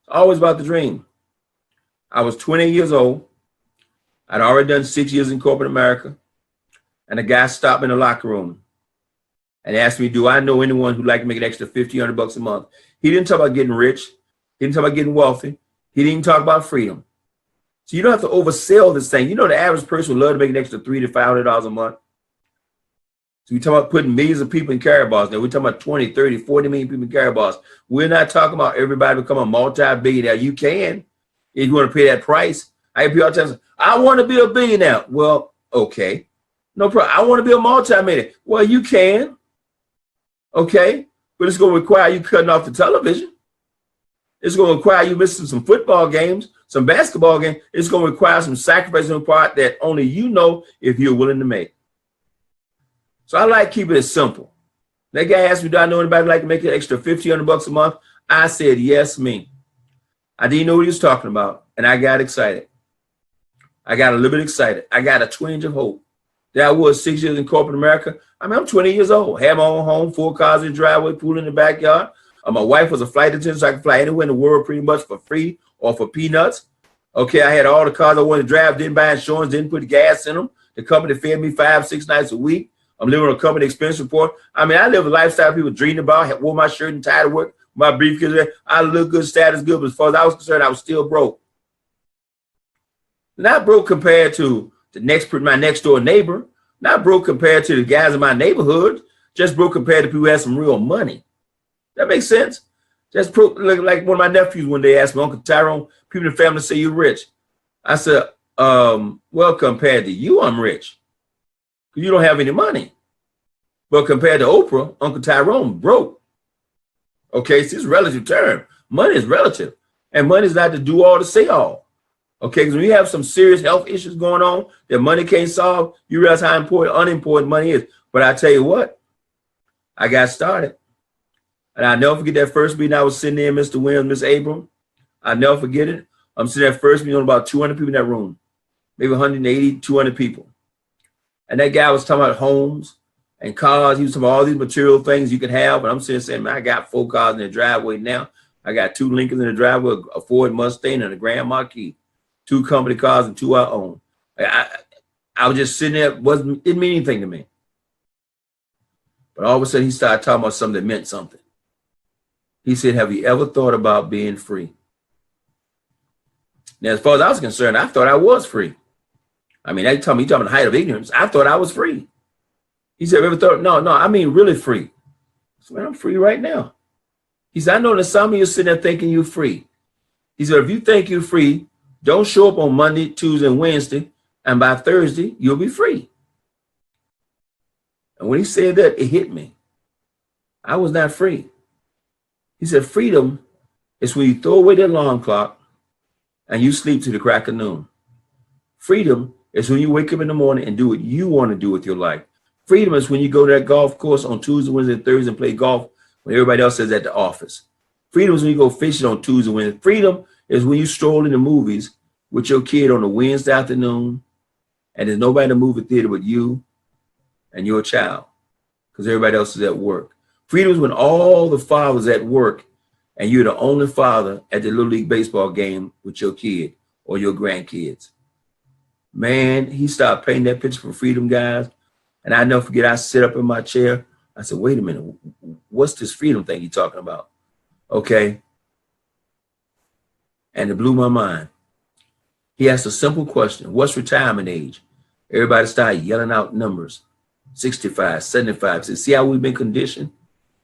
Always about the dream. I was 20 years old. I'd already done 6 years in corporate America. And a guy stopped me in the locker room and asked me, do I know anyone who'd like to make an extra $1,500 a month? He didn't talk about getting rich. He didn't talk about getting wealthy. He didn't talk about freedom. So you don't have to oversell this thing. You know, the average person would love to make an extra $300 to $500 a month. So we talk about putting millions of people in Karatbars. Now we're talking about 20, 30, 40 million people in Karatbars. We're not talking about everybody become a multi-billionaire. You can, if you want to pay that price. I hear people all the time say, I want to be a billionaire. Well, okay. No problem. I want to be a multi-millionaire. Well, you can. Okay. But it's going to require you cutting off the television. It's going to require you missing some football games, some basketball games. It's going to require some sacrifice on part that only you know if you're willing to make. So I like keeping it simple. That guy asked me, do I know anybody like to make an extra $1,500 a month? I said, yes, me. I didn't know what he was talking about, and I got excited. I got a little bit excited. I got a twinge of hope. There I was 6 years in corporate America. I mean, I'm 20 years old. Had my own home, 4 cars in the driveway, pool in the backyard. My wife was a flight attendant, so I could fly anywhere in the world pretty much for free or for peanuts. Okay, I had all the cars I wanted to drive, didn't buy insurance, didn't put gas in them. The company fed me 5, 6 nights a week. I'm living on a company expense report. I mean, I live a lifestyle people dreamed about. Wore my shirt and tie to work, my briefcase. I look good, status good, but as far as I was concerned, I was still broke. Not broke compared to my next door neighbor. Not broke compared to the guys in my neighborhood. Just broke compared to people who had some real money. That makes sense. Just broke, like one of my nephews one day asked me, Uncle Tyrone, people in the family say you're rich. I said, well, compared to you, I'm rich. You don't have any money. But compared to Oprah, Uncle Tyrone broke. Okay, so it's a relative term. Money is relative. And money is not to do all to say all. Okay, because when you have some serious health issues going on that money can't solve, you realize how unimportant money is. But I tell you what, I got started. And I'll never forget that first meeting I was sitting there, Mr. Williams, Miss Abram. I'll never forget it. I'm sitting at first meeting on about 200 people in that room. Maybe 180, 200 people. And that guy was talking about homes and cars. He was talking about all these material things you could have. And I'm sitting saying, man, I got 4 cars in the driveway now. I got 2 Lincolns in the driveway, a Ford Mustang and a Grand Marquis. 2 company cars and 2 I own. I was just sitting there, didn't mean anything to me. But all of a sudden he started talking about something that meant something. He said, have you ever thought about being free? Now, as far as I was concerned, I thought I was free. I mean, he talking about the height of ignorance. I thought I was free. He said, ever thought? No, I mean really free. I said, man, I'm free right now. He said, I know that some of you are sitting there thinking you're free. He said, if you think you're free, don't show up on Monday, Tuesday, and Wednesday, and by Thursday, you'll be free. And when he said that, it hit me. I was not free. He said, freedom is when you throw away the alarm clock and you sleep to the crack of noon. Freedom is when you wake up in the morning and do what you want to do with your life. Freedom is when you go to that golf course on Tuesday, Wednesday, and Thursday and play golf when everybody else is at the office. Freedom is when you go fishing on Tuesday, Wednesday. Freedom is when you stroll in the movies with your kid on a Wednesday afternoon and there's nobody in the movie theater but you and your child because everybody else is at work. Freedom is when all the fathers at work and you're the only father at the Little League baseball game with your kid or your grandkids. Man, he started painting that picture for freedom, guys. And I never forget, I sit up in my chair. I said, wait a minute, what's this freedom thing he's talking about? Okay. And it blew my mind. He asked a simple question. What's retirement age? Everybody started yelling out numbers. 65, 75. He said, see how we've been conditioned?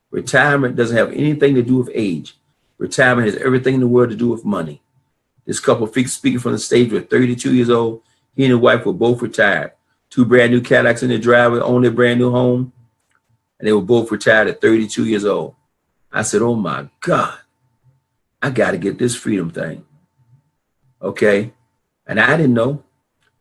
Retirement doesn't have anything to do with age. Retirement has everything in the world to do with money. This couple speaking from the stage were 32 years old. He and his wife were both retired. 2 brand new Cadillacs in their driveway, owned their brand new home. And they were both retired at 32 years old. I said, oh my God, I got to get this freedom thing. Okay. And I didn't know.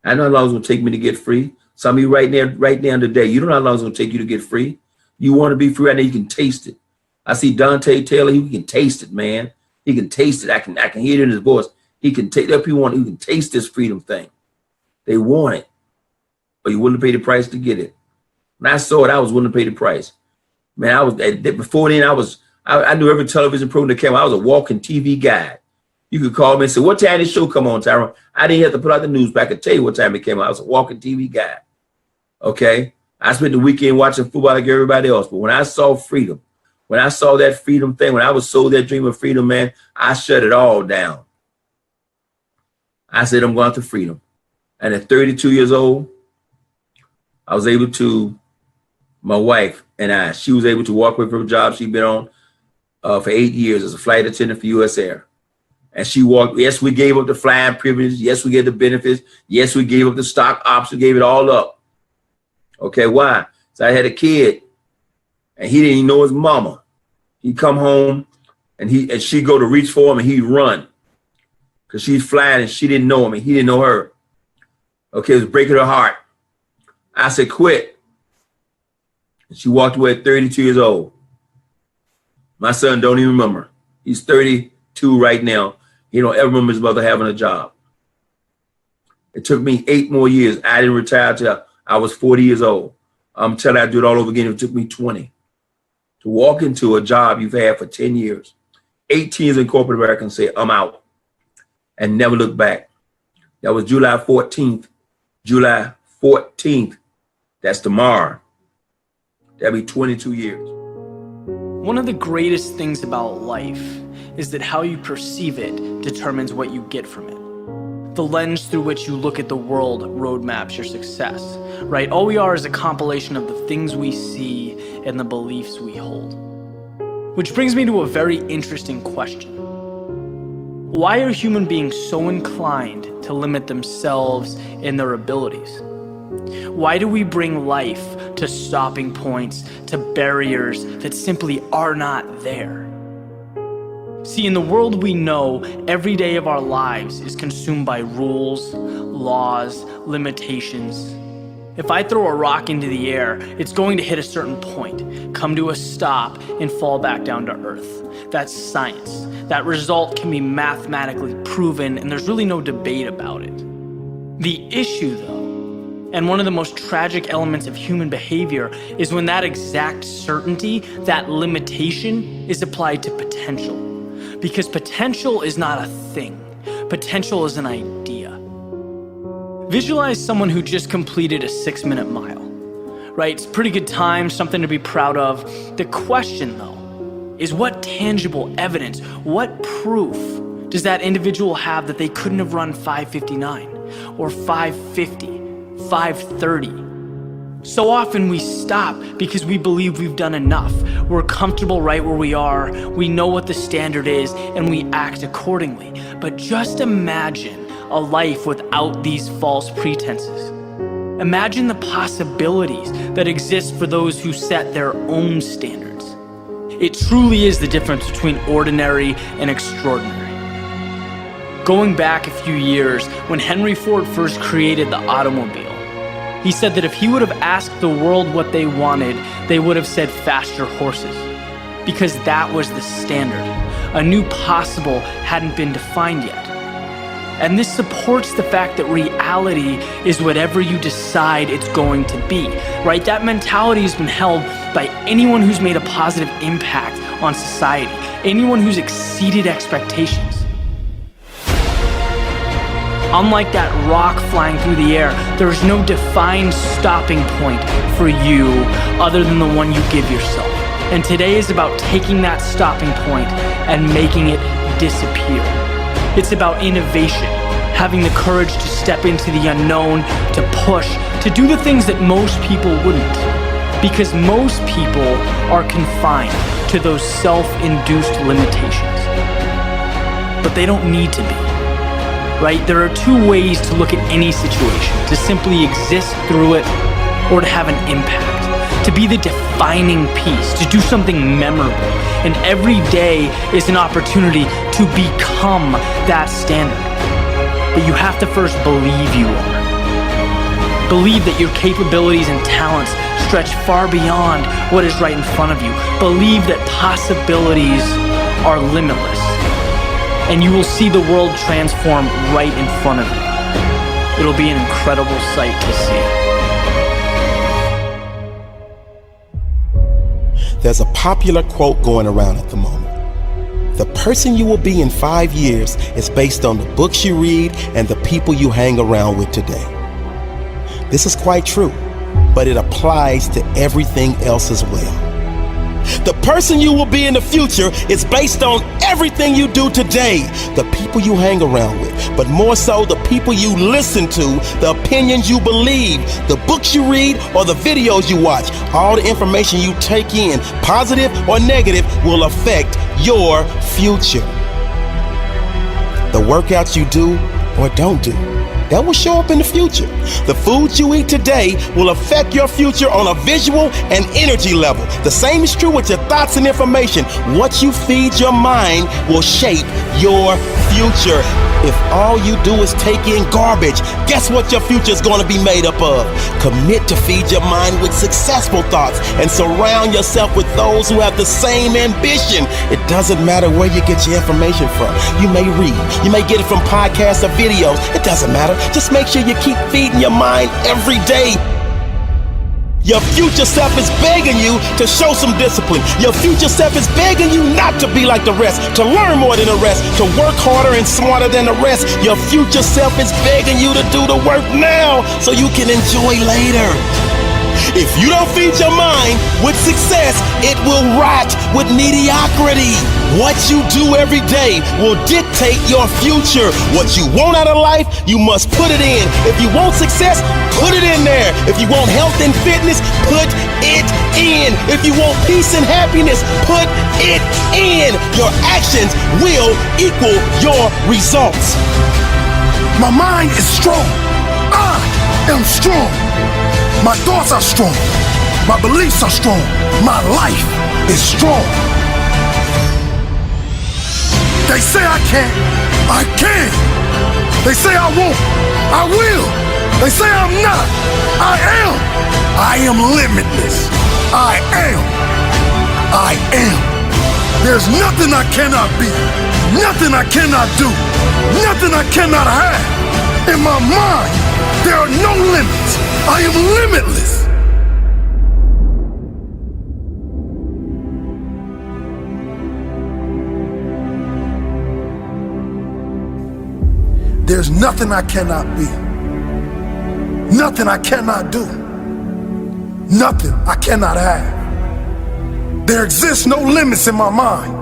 I know how long it's going to take me to get free. Some of you right now today, you don't know how long it's going to take you to get free. You want to be free right now, you can taste it. I see Dante Taylor, he can taste it, man. He can taste it. I can hear it in his voice. He can take that people who can taste this freedom thing. They want it, but you willing to pay the price to get it. When I saw it, I was willing to pay the price. Man, before then, I knew every television program that came out. I was a walking TV guide. You could call me and say, what time this show come on, Tyrone? I didn't have to put out the news, but I could tell you what time it came out. I was a walking TV guy. Okay? I spent the weekend watching football like everybody else. But when I saw freedom, when I saw that freedom thing, when I was sold that dream of freedom, man, I shut it all down. I said, I'm going after freedom. And at 32 years old, I was able to, my wife and she was able to walk away from a job she'd been on for 8 years as a flight attendant for U.S. Air. And she walked, yes, we gave up the flying privileges. Yes, we gave the benefits. Yes, we gave up the stock options, gave it all up. Okay, why? So I had a kid and he didn't even know his mama. He'd come home and she'd go to reach for him and he'd run because she's flying and she didn't know him and he didn't know her. Okay, it was breaking her heart. I said, quit. And she walked away at 32 years old. My son don't even remember. He's 32 right now. He don't ever remember his mother having a job. It took me 8 more years. I didn't retire till I was 40 years old. I'm telling you, I'd do it all over again. It took me 20 to walk into a job you've had for 10 years, 18 years in corporate America and say, I'm out and never look back. That was July 14th. July 14th. That's tomorrow. That'll be 22 years. One of the greatest things about life is that how you perceive it determines what you get from it. The lens through which you look at the world roadmaps your success, right? All we are is a compilation of the things we see and the beliefs we hold. Which brings me to a very interesting question. Why are human beings so inclined to limit themselves and their abilities? Why do we bring life to stopping points, to barriers that simply are not there? See, in the world we know, every day of our lives is consumed by rules, laws, limitations. If I throw a rock into the air, it's going to hit a certain point, come to a stop, and fall back down to earth. That's science. That result can be mathematically proven, and there's really no debate about it. The issue, though, and one of the most tragic elements of human behavior is when that exact certainty, that limitation, is applied to potential. Because potential is not a thing. Potential is an idea. Visualize someone who just completed a 6-minute mile, right? It's a pretty good time, something to be proud of. The question, though, is what tangible evidence, what proof does that individual have that they couldn't have run 5:59 or 5:50? 5:30. So often we stop because we believe we've done enough. We're comfortable right where we are. We know what the standard is and we act accordingly. But just imagine a life without these false pretenses. Imagine the possibilities that exist for those who set their own standards. It truly is the difference between ordinary and extraordinary. Going back a few years, when Henry Ford first created the automobile, he said that if he would have asked the world what they wanted, they would have said faster horses, because that was the standard. A new possible hadn't been defined yet. And this supports the fact that reality is whatever you decide it's going to be, right? That mentality has been held by anyone who's made a positive impact on society, anyone who's exceeded expectations. Unlike that rock flying through the air, there is no defined stopping point for you other than the one you give yourself. And today is about taking that stopping point and making it disappear. It's about innovation, having the courage to step into the unknown, to push, to do the things that most people wouldn't. Because most people are confined to those self-induced limitations. But they don't need to be. Right? There are 2 ways to look at any situation: to simply exist through it, or to have an impact, to be the defining piece, to do something memorable. And every day is an opportunity to become that standard. But you have to first believe you are. Believe that your capabilities and talents stretch far beyond what is right in front of you. Believe that possibilities are limitless. And you will see the world transform right in front of you. It'll be an incredible sight to see. There's a popular quote going around at the moment The person you will be in 5 years is based on the books you read and the people you hang around with today. This is quite true, but it applies to everything else as well. The person you will be in the future is based on everything you do today, the people you hang around with, but more so the people you listen to, the opinions you believe, the books you read, or the videos you watch. All the information you take in, positive or negative, will affect your future. The workouts you do or don't do, that will show up in the future. The foods you eat today will affect your future on a visual and energy level. The same is true with your thoughts and information. What you feed your mind will shape your future. If all you do is take in garbage, guess what your future is going to be made up of? Commit to feed your mind with successful thoughts and surround yourself with those who have the same ambition. It doesn't matter where you get your information from. You may read, you may get it from podcasts or videos. It doesn't matter. Just make sure you keep feeding your mind every day. Your future self is begging you to show some discipline. Your future self is begging you not to be like the rest, to learn more than the rest, to work harder and smarter than the rest. Your future self is begging you to do the work now so you can enjoy later. If you don't feed your mind with success, it will rot with mediocrity. What you do every day will dictate your future. What you want out of life, you must put it in. If you want success, put it in there. If you want health and fitness, put it in. If you want peace and happiness, put it in. Your actions will equal your results. My mind is strong. I am strong. My thoughts are strong. My beliefs are strong. My life is strong. They say I can't. I can. They say I won't. I will. They say I'm not. I am. I am limitless. I am. I am. There's nothing I cannot be. Nothing I cannot do. Nothing I cannot have. In my mind, there are no limits. I am limitless. There's nothing I cannot be. Nothing I cannot do. Nothing I cannot have. There exists no limits in my mind.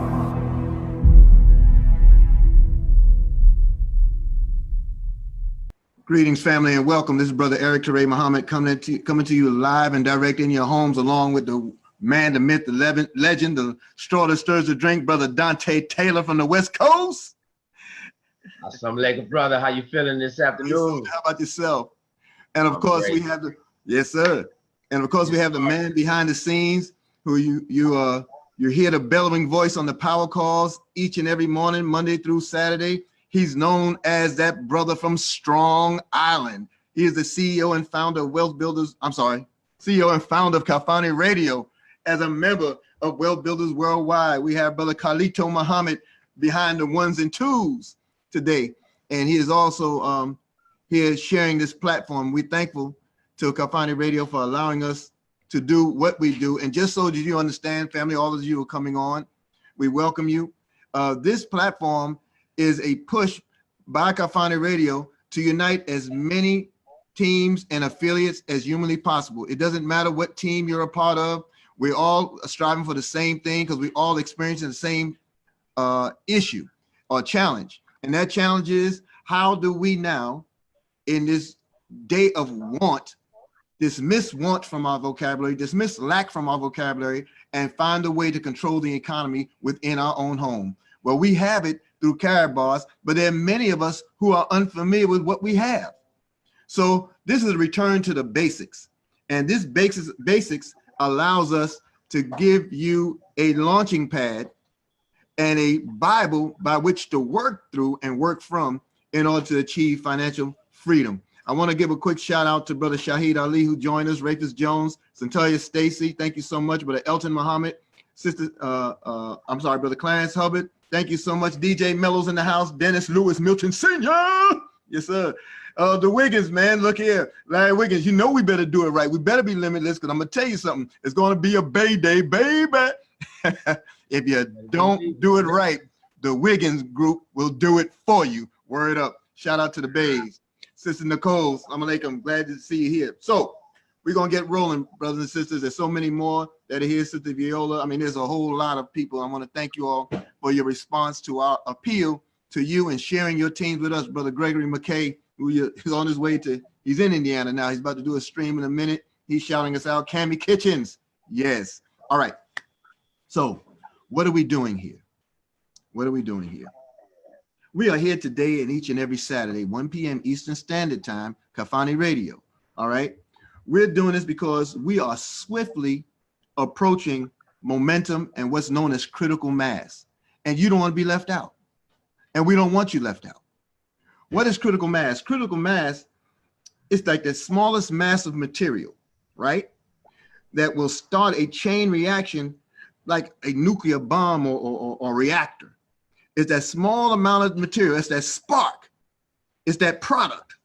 Greetings, family, and welcome. This is Brother Eric Teray Muhammad coming to you live and direct in your homes, along with the man, the myth, the legend, the straw that stirs the drink, Brother Dante Taylor from the West Coast. Assalamualaikum, brother. How you feeling this afternoon? How about yourself? And of course, we have the yes, sir. And of course, we have the man behind the scenes who you're hear the bellowing voice on the power calls each and every morning, Monday through Saturday. He's known as that brother from Strong Island. He is the CEO and founder of CEO and founder of Kafani Radio. As a member of Wealth Builders Worldwide, we have Brother Khalito Muhammad behind the ones and twos today. And he is also here sharing this platform. We're thankful to Kafani Radio for allowing us to do what we do. And just so that you understand, family, all of you who are coming on, we welcome you. This platform is a push by Kafani Radio to unite as many teams and affiliates as humanly possible. It doesn't matter what team you're a part of. We're all striving for the same thing because we all experiencing the same issue or challenge. And that challenge is, how do we now, in this day of want, dismiss want from our vocabulary, dismiss lack from our vocabulary, and find a way to control the economy within our own home? Well, we have it through Karatbars, but there are many of us who are unfamiliar with what we have. So this is a return to the basics. And this basics allows us to give you a launching pad and a Bible by which to work through and work from in order to achieve financial freedom. I want to give a quick shout out to Brother Shahid Ali, who joined us, Rafis Jones, Santalia Stacy, thank you so much. Brother Elton Muhammad, Brother Clarence Hubbard, thank you so much. DJ Mellows in the house, Dennis Lewis Milton Sr. Yes, sir. The Wiggins, man, look here. Larry Wiggins, you know we better do it right. We better be limitless, because I'm going to tell you something. It's going to be a bay day, baby. If you don't do it right, The Wiggins group will do it for you. Word up. Shout out to the Bays. Sister Nicole, Assalamu alaikum. Glad to see you here. So we're going to get rolling, brothers and sisters. There's so many more that are here. Sister Viola. I mean, there's a whole lot of people. I want to thank you all for your response to our appeal to you and sharing your teams with us. Brother Gregory McKay, who is on his way to, he's in Indiana now. He's about to do a stream in a minute. He's shouting us out. Cammy Kitchens. Yes. All right. So what are we doing here? What are we doing here? We are here today and each and every Saturday, 1 p.m. Eastern Standard Time, Kafani Radio. All right. We're doing this because we are swiftly approaching momentum and what's known as critical mass. And you don't want to be left out. And we don't want you left out. What is critical mass? Critical mass is like the smallest mass of material, right? That will start a chain reaction like a nuclear bomb or reactor. It's that small amount of material. It's that spark. It's that product.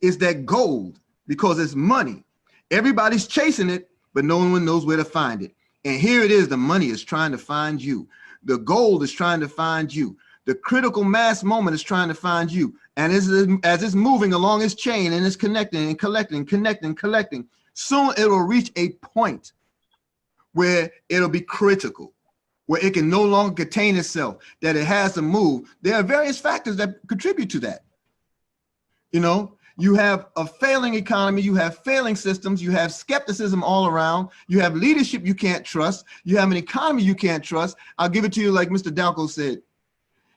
It's that gold because it's money. Everybody's chasing it, but no one knows where to find it. And here it is. The money is trying to find you. The gold is trying to find you. The critical mass moment is trying to find you. And as it's moving along its chain and it's connecting and collecting, soon it'll reach a point where it'll be critical, where it can no longer contain itself, that it has to move. There are various factors that contribute to that. You know, you have a failing economy, you have failing systems, you have skepticism all around, you have leadership you can't trust, you have an economy you can't trust. I'll give it to you like Mr. Dalco said.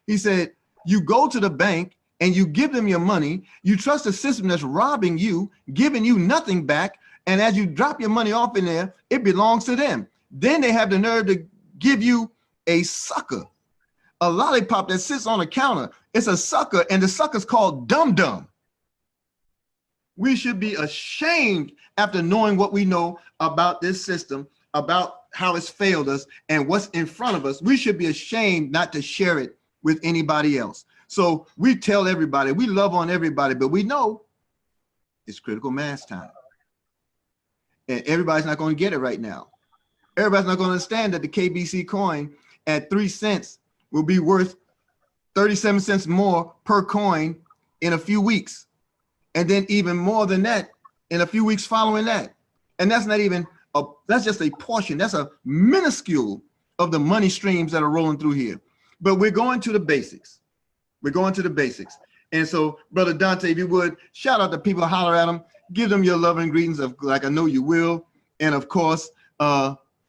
He said, you go to the bank and you give them your money, you trust a system that's robbing you, giving you nothing back, and as you drop your money off in there, it belongs to them. Then they have the nerve to give you a sucker, a lollipop that sits on a counter. It's a sucker, and the sucker's called dum-dum. We should be ashamed after knowing what we know about this system, about how it's failed us and what's in front of us. We should be ashamed not to share it with anybody else. So we tell everybody, we love on everybody, but we know it's critical mass time. And everybody's not going to get it right now. Everybody's not going to understand that the KBC coin at 3 cents will be worth 37 cents more per coin in a few weeks. And then even more than that in a few weeks following that. And that's not even, that's just a portion. That's a minuscule of the money streams that are rolling through here. But we're going to the basics. We're going to the basics. And so, Brother Dante, if you would, shout out to people, holler at them, give them your love and greetings, of like I know you will. And of course,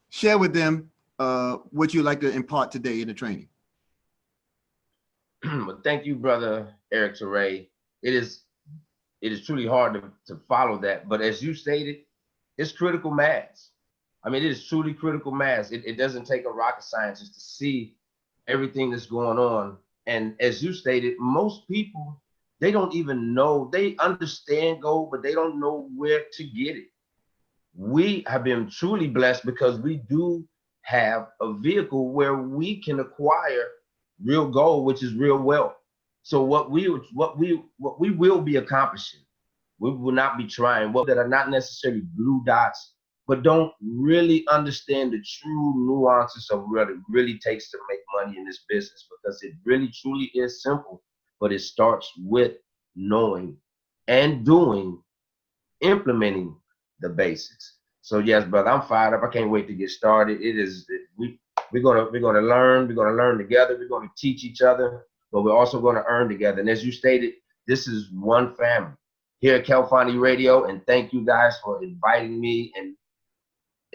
share with them what you'd like to impart today in the training. Well, thank you, Brother Eric Teray. It is truly hard to follow that. But as you stated, it's critical mass. I mean, it is truly critical mass. It doesn't take a rocket scientist to see everything that's going on. And as you stated, most people, they don't even know, they understand gold, but they don't know where to get it. We have been truly blessed because we do have a vehicle where we can acquire real gold, which is real wealth. So what we will be accomplishing, we will not be trying what that are not necessarily blue dots, but don't really understand the true nuances of what it really takes to make money in this business, because it really truly is simple, but it starts with knowing and doing, implementing the basics. So yes, brother, I'm fired up. I can't wait to get started. We're gonna learn together. We're gonna teach each other, but we're also gonna earn together. And as you stated, this is one family here at Kalfani Radio. And thank you guys for inviting me and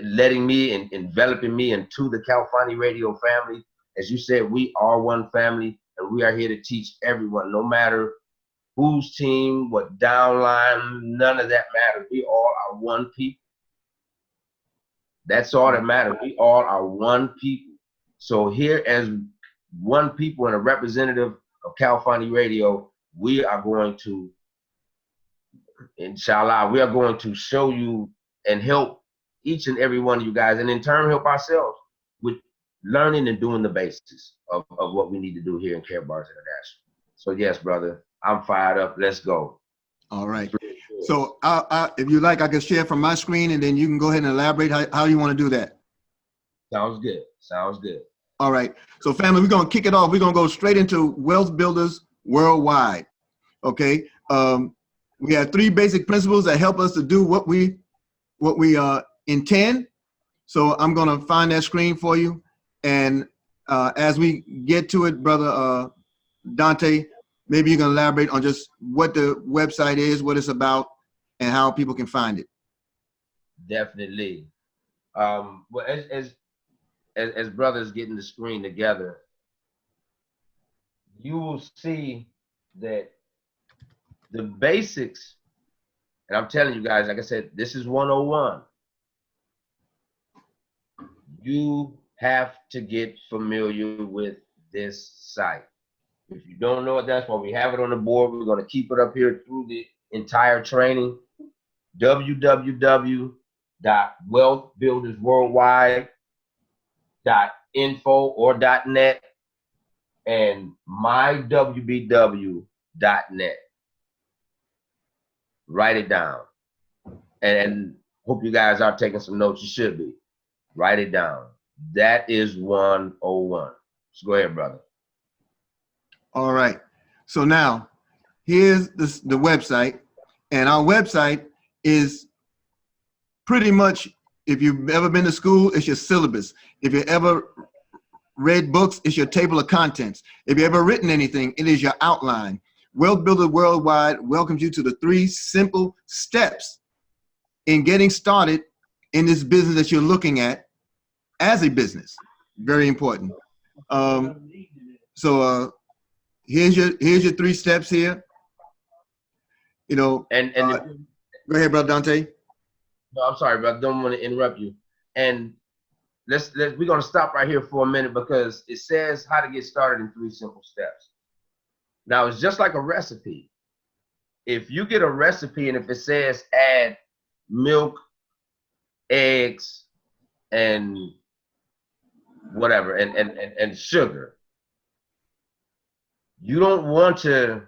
letting me and enveloping me into the Kalfani Radio family. As you said, we are one family, and we are here to teach everyone, no matter whose team, what downline, none of that matters. We all are one people. That's all that matters. We all are one people. So here as one people and a representative of Kalfani Radio, we are going to, inshallah, we are going to show you and help each and every one of you guys, and in turn help ourselves with learning and doing the basics of what we need to do here in Karatbars International. So yes, brother, I'm fired up. Let's go. All right. So if you like, I can share from my screen, and then you can go ahead and elaborate how you want to do that. Sounds good. Sounds good. All right. So family, we're going to kick it off. We're going to go straight into Wealth Builders Worldwide. Okay. We have 3 basic principles that help us to do what we intend. So I'm going to find that screen for you. And as we get to it, brother Dante, maybe you can elaborate on just what the website is, what it's about, and how people can find it. Definitely. Well, as brothers getting the screen together, you will see that the basics, and I'm telling you guys, like I said, this is 101. You have to get familiar with this site. If you don't know it, that's why we have it on the board. We're going to keep it up here through the entire training. www.wealthbuildersworldwide.info or .net and mywbw.net. Write it down. And hope you guys are taking some notes. You should be. Write it down. That is 101. So go ahead, brother. All right. So now here's the website, and our website is pretty much, if you've ever been to school, it's your syllabus. If you ever read books, it's your table of contents. If you ever written anything, it is your outline. Wealth Builder Worldwide welcomes you to the 3 simple steps in getting started in this business that you're looking at as a business. Very important. Here's your 3 steps here. You know, and go ahead, brother Dante. No, I'm sorry, brother. Don't want to interrupt you. And we're gonna stop right here for a minute because it says how to get started in 3 simple steps. Now it's just like a recipe. If you get a recipe and if it says add milk, eggs, and whatever, and sugar, you don't want to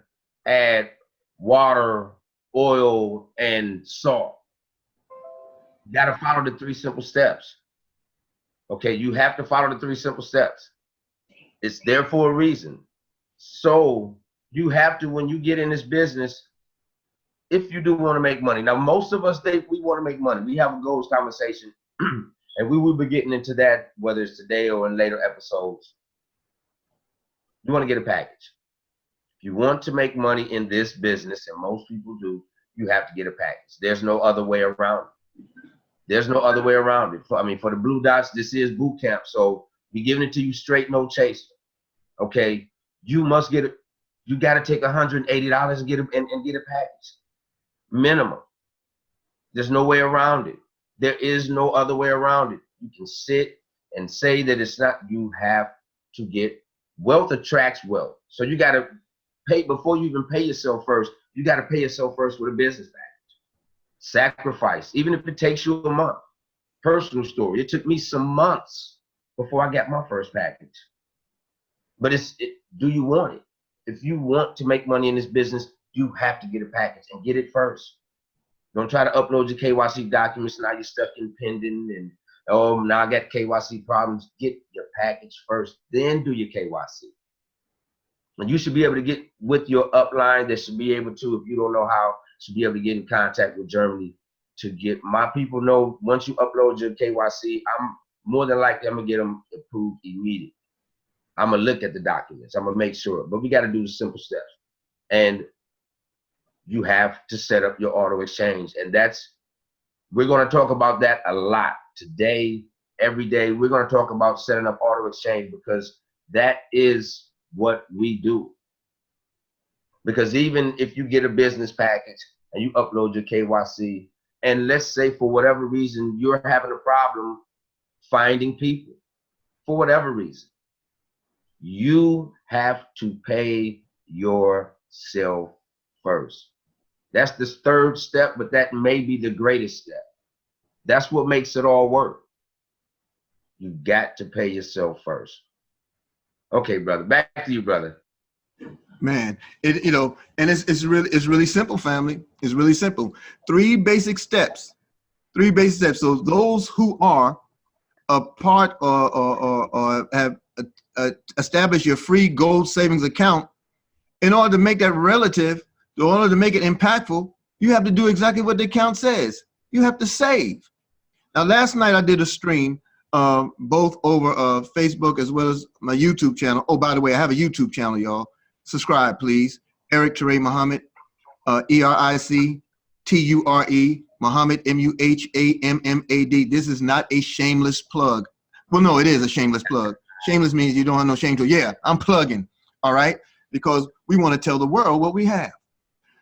add water, oil, and salt. You got to follow the 3 simple steps. Okay, you have to follow the 3 simple steps. It's there for a reason. So you have to, when you get in this business, if you do want to make money. Now, most of us, we want to make money. We have a goals conversation, and we will be getting into that, whether it's today or in later episodes. You want to get a package. If you want to make money in this business, and most people do, you have to get a package. There's no other way around it. There's no other way around it. For the Blue Dots, this is boot camp, so we're giving it to you straight, no chaser. Okay, you must get it. You got to take $180 and get a package, minimum. There's no way around it. There is no other way around it. You can sit and say that it's not. You have to get wealth attracts wealth. So you got to pay before you even pay yourself first. You got to pay yourself first with a business package. Sacrifice, even if it takes you a month. Personal story. It took me some months before I got my first package. But do you want it? If you want to make money in this business, you have to get a package and get it first. Don't try to upload your KYC documents. Now you're stuck in pending and, oh, now I got KYC problems. Get your package first, then do your KYC. And you should be able to get with your upline that should be able to, if you don't know how, should be able to get in contact with Germany to get my people know once you upload your KYC, I'm more than likely I'm gonna get them approved immediately. I'm gonna look at the documents. I'm gonna make sure, but we got to do the simple steps. And you have to set up your auto exchange, and we're gonna talk about that a lot today, every day. We're gonna talk about setting up auto exchange because that is what we do. Because even if you get a business package and you upload your KYC, and let's say for whatever reason you're having a problem finding people, for whatever reason, you have to pay yourself first. That's the 3rd step, but that may be the greatest step. That's what makes it all work. You got to pay yourself first. Okay, brother, back to you, brother. Man, and it's really simple, family. It's really simple. 3 basic steps. 3 basic steps. So those who are a part or have establish your free gold savings account, in order to make that relative, in order to make it impactful, you have to do exactly what the account says. You have to save. Now, last night I did a stream, both over Facebook as well as my YouTube channel. Oh, by the way, I have a YouTube channel, y'all. Subscribe, please. Eric Ture Muhammad, ERICTURE, Muhammad, MUHAMMAD. This is not a shameless plug. Well, no, it is a shameless plug. Shameless means you don't have no shame to it. Yeah, I'm plugging, all right? Because we want to tell the world what we have.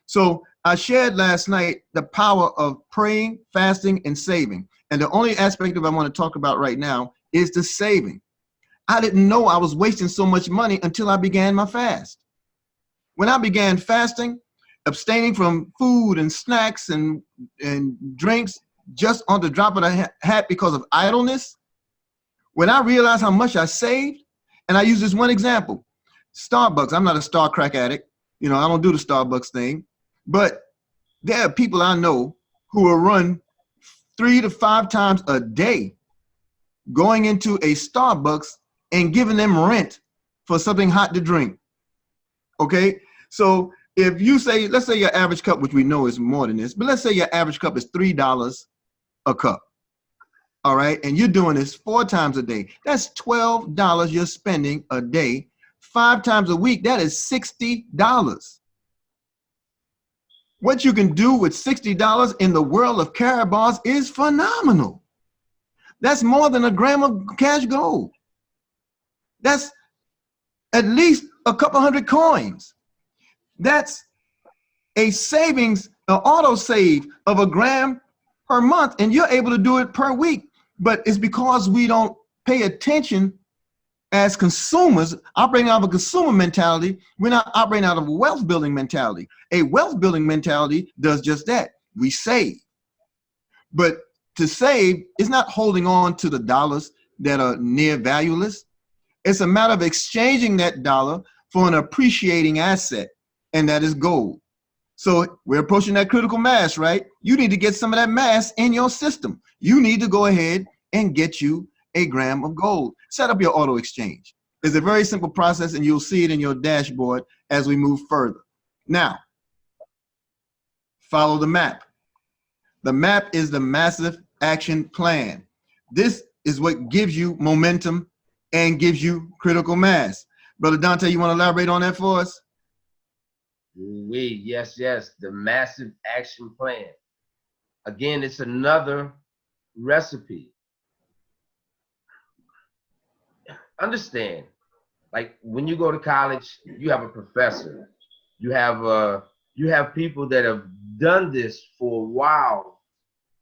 So I shared last night the power of praying, fasting, and saving. And the only aspect of it I want to talk about right now is the saving. I didn't know I was wasting so much money until I began my fast. When I began fasting, abstaining from food and snacks and drinks just on the drop of a hat because of idleness, when I realized how much I saved, and I use this one example, Starbucks. I'm not a Star Crack addict. You know, I don't do the Starbucks thing, but there are people I know who will run 3 to 5 times a day going into a Starbucks and giving them rent for something hot to drink. Okay, so if you say, let's say your average cup, which we know is more than this, but let's say your average cup is $3 a cup. All right, and you're doing this 4 times a day. That's $12 you're spending a day. 5 times a week, that is $60. What you can do with $60 in the world of Karatbars is phenomenal. That's more than a gram of cash gold. That's at least a couple hundred coins. That's a savings, an auto save of a gram per month, and you're able to do it per week. But it's because we don't pay attention as consumers, operating out of a consumer mentality. We're not operating out of a wealth building mentality. A wealth building mentality does just that. We save. But to save is not holding on to the dollars that are near valueless. It's a matter of exchanging that dollar for an appreciating asset, and that is gold. So we're approaching that critical mass, right? You need to get some of that mass in your system. You need to go ahead and get you a gram of gold. Set up your auto exchange. It's a very simple process, and you'll see it in your dashboard as we move further. Now, follow the map. The map is the massive action plan. This is what gives you momentum and gives you critical mass. Brother Dante, you want to elaborate on that for us? Yes, the massive action plan. Again, it's another recipe. Understand, like when you go to college, you have a professor, you have people that have done this for a while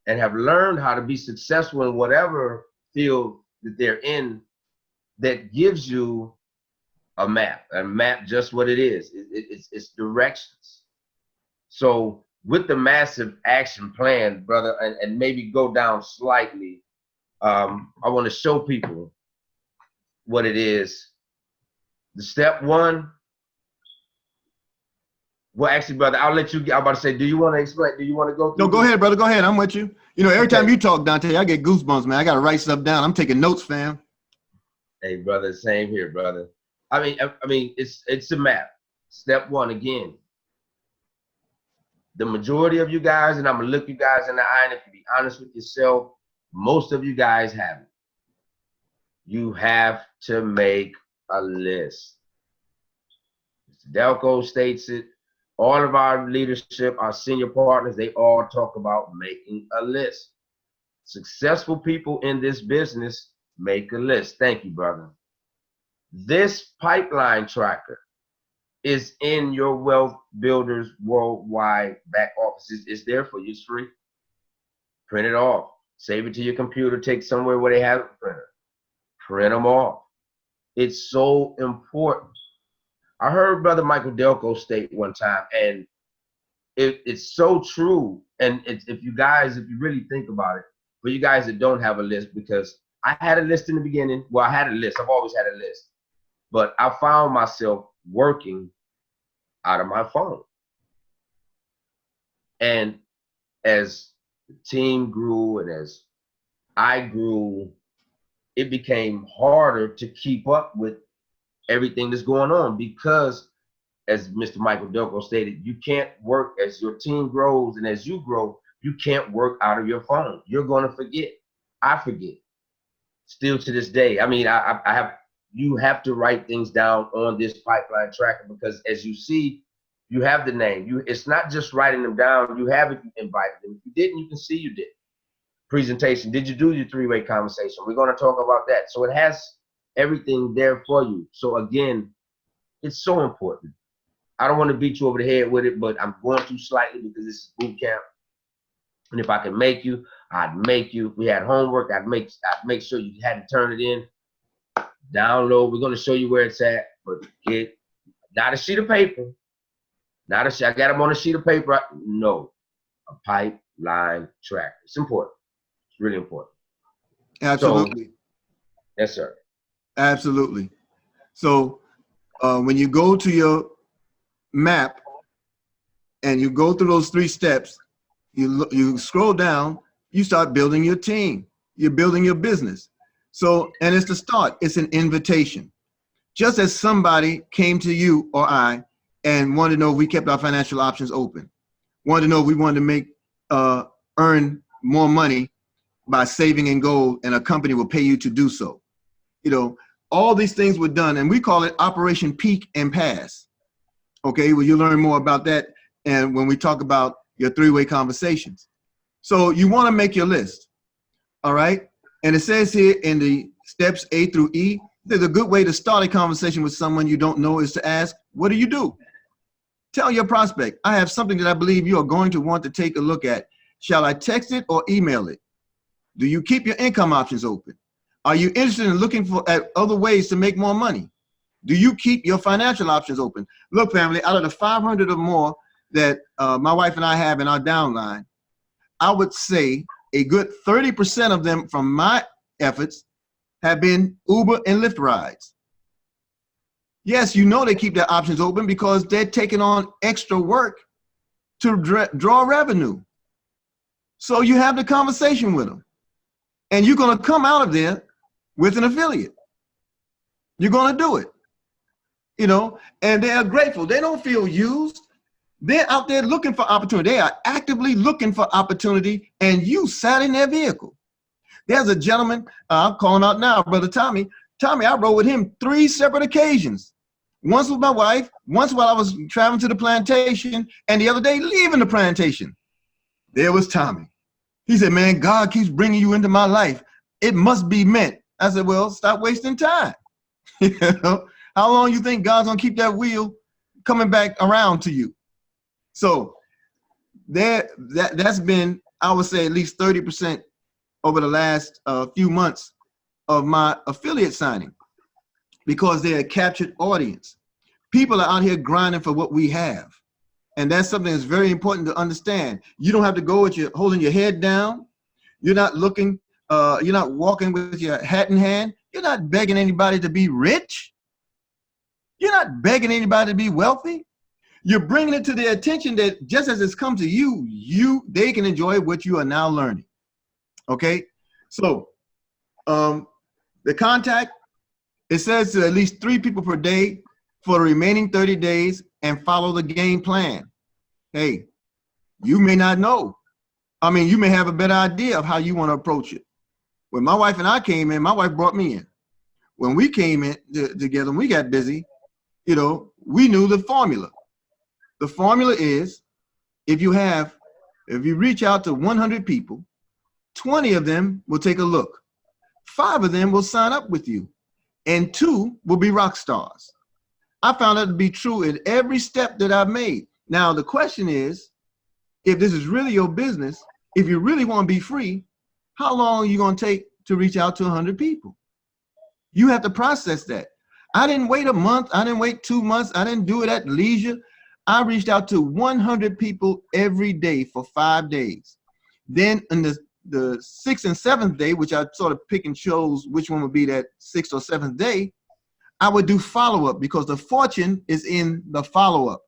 and have learned how to be successful in whatever field that they're in, that gives you a map just what it is. It's directions. So with the massive action plan, brother, and maybe go down slightly, I want to show people what it is. The step one. Well, actually, brother, I'll let you. I'm about to say, do you want to explain? Do you want to go through? No, go ahead, brother. Go ahead. I'm with you. You know, every time you talk, Dante, I get goosebumps, man. I got to write stuff down. I'm taking notes, fam. Hey, brother, same here, brother. I mean, it's a map. Step one, again. The majority of you guys, and I'm gonna look you guys in the eye, and if you be honest with yourself, most of you guys haven't. You have to make a list. Mr. Delco states it. All of our leadership, our senior partners, they all talk about making a list. Successful people in this business make a list. Thank you, brother. This pipeline tracker is in your Wealth Builders Worldwide back offices. It's there for you. It's free. Print it off. Save it to your computer. Take somewhere where they have a printer. Print them off. It's so important. I heard Brother Michael Delco state one time, and it's so true. And if you really think about it, for you guys that don't have a list, because I had a list in the beginning. Well, I had a list. I've always had a list. But I found myself working out of my phone. And as the team grew and as I grew, it became harder to keep up with everything that's going on, because as Mr. Michael Delco stated, you can't work as your team grows and as you grow, you can't work out of your phone. You're going to forget. I forget still to this day. I mean, you have to write things down on this pipeline tracker, because as you see, you have the name. It's not just writing them down. You have it, you invited them. If you didn't, you can see you did. Presentation. Did you do your three-way conversation? We're going to talk about that. So it has everything there for you. So again, it's so important. I don't want to beat you over the head with it, but I'm going to slightly because this is boot camp. And if I can make you, I'd make you. If we had homework, I'd make sure you had to turn it in. Download. We're going to show you where it's at, but get not a sheet of paper. I got them on a sheet of paper. No, a pipeline tracker. It's important. It's really important. Absolutely. So, yes, sir. Absolutely. So when you go to your map and you go through those 3 steps, you scroll down, you start building your team. You're building your business. So, and it's the start. It's an invitation. Just as somebody came to you or I and wanted to know if we kept our financial options open, wanted to know if we wanted to make earn more money by saving in gold, and a company will pay you to do so. You know, all these things were done, and we call it Operation Peak and Pass. Okay, well, you'll learn more about that, and when we talk about your 3-way conversations. So you want to make your list, all right? And it says here in the steps A through E, there's a good way to start a conversation with someone you don't know is to ask, what do you do? Tell your prospect, I have something that I believe you are going to want to take a look at. Shall I text it or email it? Do you keep your income options open? Are you interested in looking at other ways to make more money? Do you keep your financial options open? Look, family, out of the 500 or more that my wife and I have in our downline, I would say a good 30% of them from my efforts have been Uber and Lyft rides. Yes, you know they keep their options open because they're taking on extra work to draw revenue. So you have the conversation with them, and you're going to come out of there with an affiliate. You're going to do it, you know, and they are grateful. They don't feel used. They're out there looking for opportunity. They are actively looking for opportunity, and you sat in their vehicle. There's a gentleman, I'm calling out now, Brother Tommy. Tommy, I rode with him 3 separate occasions. Once with my wife, once while I was traveling to the plantation, and the other day leaving the plantation. There was Tommy. He said, man, God keeps bringing you into my life. It must be meant. I said, well, stop wasting time. You know, how long you think God's gonna keep that wheel coming back around to you? So that's been, I would say, at least 30% over the last few months of my affiliate signing, because they're a captured audience. People are out here grinding for what we have. And that's something that's very important to understand. You don't have to go with your holding your head down. You're not looking, you're not walking with your hat in hand. You're not begging anybody to be rich. You're not begging anybody to be wealthy. You're bringing it to their attention that just as it's come to you, they can enjoy what you are now learning. Okay, so the contact, it says to at least 3 people per day for the remaining 30 days and follow the game plan. Hey, you may not know. I mean, you may have a better idea of how you want to approach it. When my wife and I came in, my wife brought me in. When we came in together, when we got busy, you know, we knew the formula. The formula is if you reach out to 100 people, 20 of them will take a look. 5 of them will sign up with you, and 2 will be rock stars. I found that to be true in every step that I've made. Now, the question is, if this is really your business, if you really want to be free, how long are you going to take to reach out to 100 people? You have to process that. I didn't wait a month. I didn't wait 2 months. I didn't do it at leisure. I reached out to 100 people every day for 5 days. Then in the 6th and 7th day, which I sort of pick and chose which one would be that 6th or 7th day, I would do follow-up because the fortune is in the follow-up.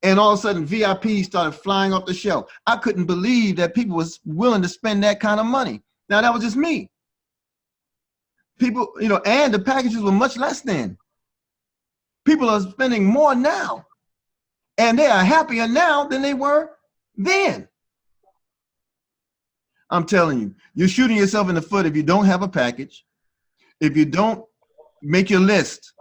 And all of a sudden, VIPs started flying off the shelf. I couldn't believe that people was willing to spend that kind of money. Now, that was just me. People, you know, and the packages were much less than. People are spending more now, and they are happier now than they were then. I'm telling you, you're shooting yourself in the foot if you don't have a package, if you don't make your list,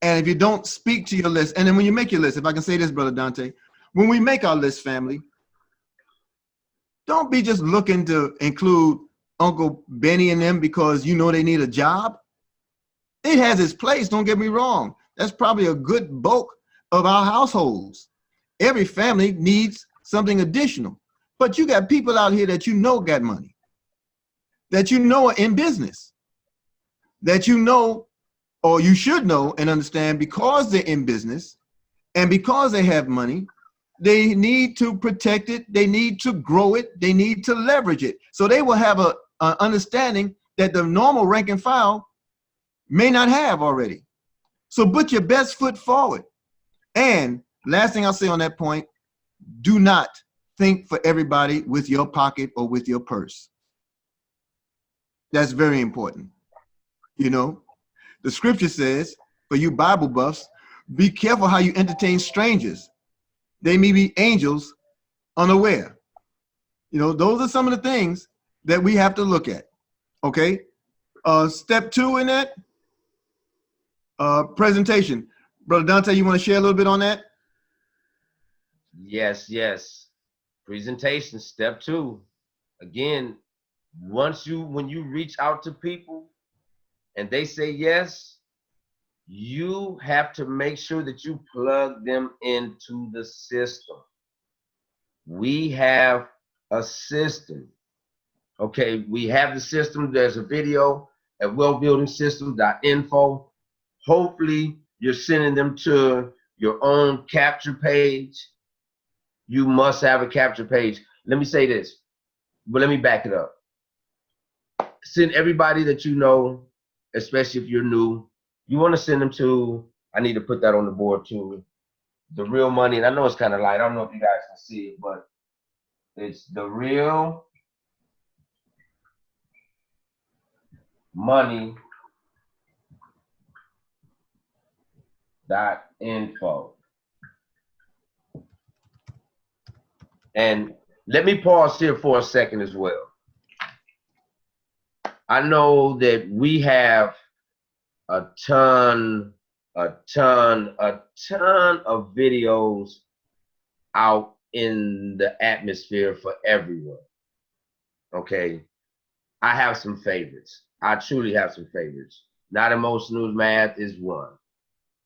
and if you don't speak to your list. And then when you make your list, if I can say this, Brother Dante, when we make our list, family, don't be just looking to include Uncle Benny and them because you know they need a job. It has its place, don't get me wrong. That's probably a good bulk of our households. Every family needs something additional. But you got people out here that you know got money, that you know are in business, that you know, or you should know and understand, because they're in business and because they have money, they need to protect it, they need to grow it, they need to leverage it. So they will have an understanding that the normal rank and file may not have already. So put your best foot forward. And last thing I'll say on that point, do not think for everybody with your pocket or with your purse. That's very important. You know, the scripture says, for you Bible buffs, be careful how you entertain strangers. They may be angels unaware. You know, those are some of the things that we have to look at. Okay. Step 2 in that presentation. Brother Dante, you want to share a little bit on that? Yes, yes. Presentation, step 2. Again, when you reach out to people and they say yes, you have to make sure that you plug them into the system. We have a system. Okay, we have the system. There's a video at wellbuildingsystem.info. Hopefully, you're sending them to your own capture page. You must have a capture page. Let me say this, but let me back it up. Send everybody that you know, especially if you're new. You want to send them to, I need to put that on the board too, The Real Money. And I know it's kind of light. I don't know if you guys can see it, but it's The Real Money.info. And let me pause here for a second as well. I know that we have a ton of videos out in the atmosphere for everyone. Okay. I have some favorites. I truly have some favorites. Not Emotional Math is one.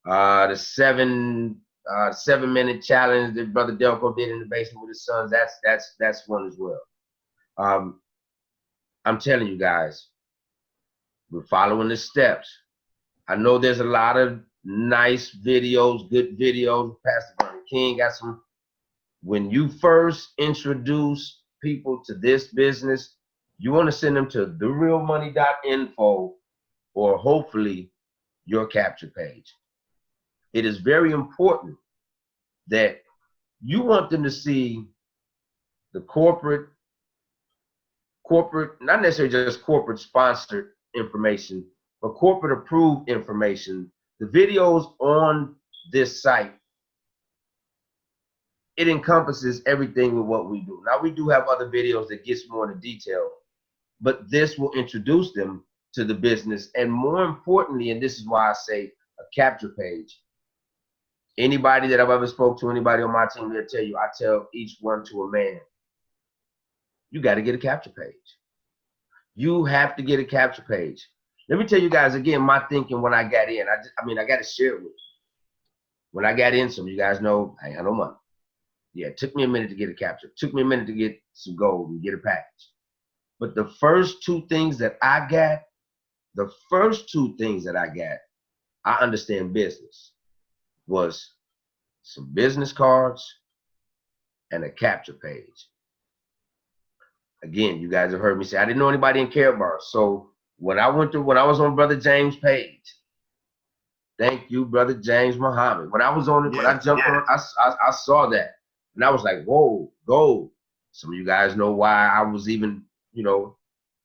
The 7-minute challenge that Brother Delco did in the basement with his sons, that's one as well. I'm telling you guys, we're following the steps. I know there's a lot of nice videos, good videos. Pastor Bernie King got some. When you first introduce people to this business, you want to send them to therealmoney.info or hopefully your capture page. It is very important that you want them to see the corporate, not necessarily just corporate sponsored information, but corporate approved information. The videos on this site, it encompasses everything with what we do. Now, we do have other videos that gets more into detail, but this will introduce them to the business. And more importantly, and this is why I say a capture page. Anybody that I've ever spoke to, anybody on my team, they'll tell you, I tell each one to a man, you got to get a capture page. You have to get a capture page. Let me tell you guys again, my thinking when I got in, I got to share it with you. When I got in, some of you guys know I ain't had no money. Yeah, it took me a minute to get a capture. It took me a minute to get some gold and get a package. But the first two things that I got, I understand business, was some business cards and a capture page. Again, you guys have heard me say, I didn't know anybody in Karatbars. So when I was on Brother James' page, thank you, Brother James Muhammad. When I was on it, when I jumped on, I saw that. And I was like, whoa, gold. Some of you guys know why I was even,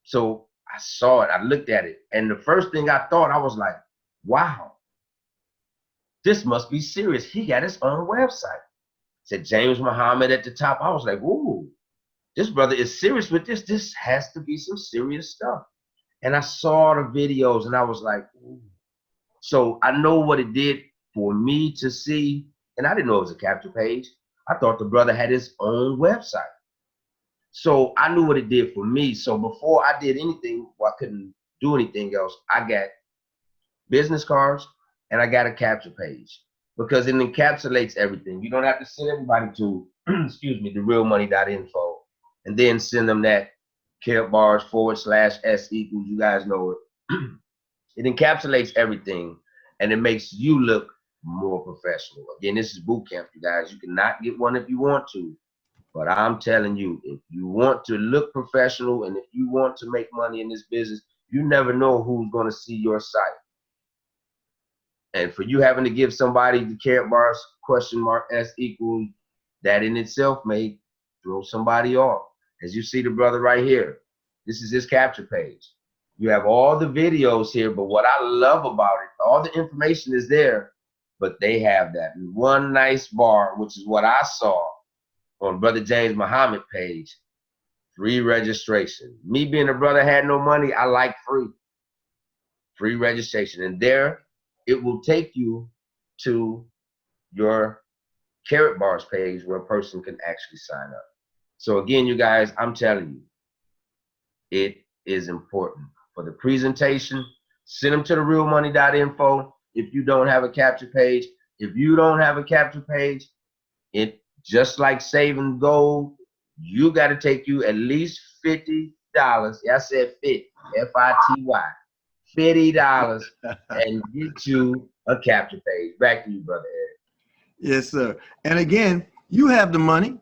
so I saw it, I looked at it. And the first thing I thought, I was like, wow, this must be serious. He got his own website. Said James Muhammad at the top. I was like, ooh, this brother is serious with this. This has to be some serious stuff. And I saw the videos and I was like, ooh. So I know what it did for me to see. And I didn't know it was a capture page. I thought the brother had his own website. So I knew what it did for me. So before I did anything, well, I couldn't do anything else. I got business cards and I got a capture page because it encapsulates everything. You don't have to send everybody to, excuse me, the realmoney.info and then send them that Karatbars /S equals, you guys know it. It encapsulates everything and it makes you look more professional. Again, this is Bootcamp, you guys. You cannot get one if you want to, but I'm telling you, if you want to look professional and if you want to make money in this business, you never know who's going to see your site. And for you having to give somebody the Karatbars /S equals, that in itself may throw somebody off. As you see the brother right here, this is his capture page. You have all the videos here, but what I love about it, all the information is there, but they have that one nice bar, which is what I saw on Brother James Muhammad page, free registration. Me being a brother had no money, I like free registration. And there, it will take you to your Karatbars page where a person can actually sign up. So again, you guys, I'm telling you, it is important. For the presentation, send them to the realmoney.info if you don't have a capture page. If you don't have a capture page, it just like saving gold, you got to take you at least $50. Yeah, I said 50, F-I-T-Y, $50 and get you a capture page. Back to you, Brother Eric. Yes, sir. And again, you have the money.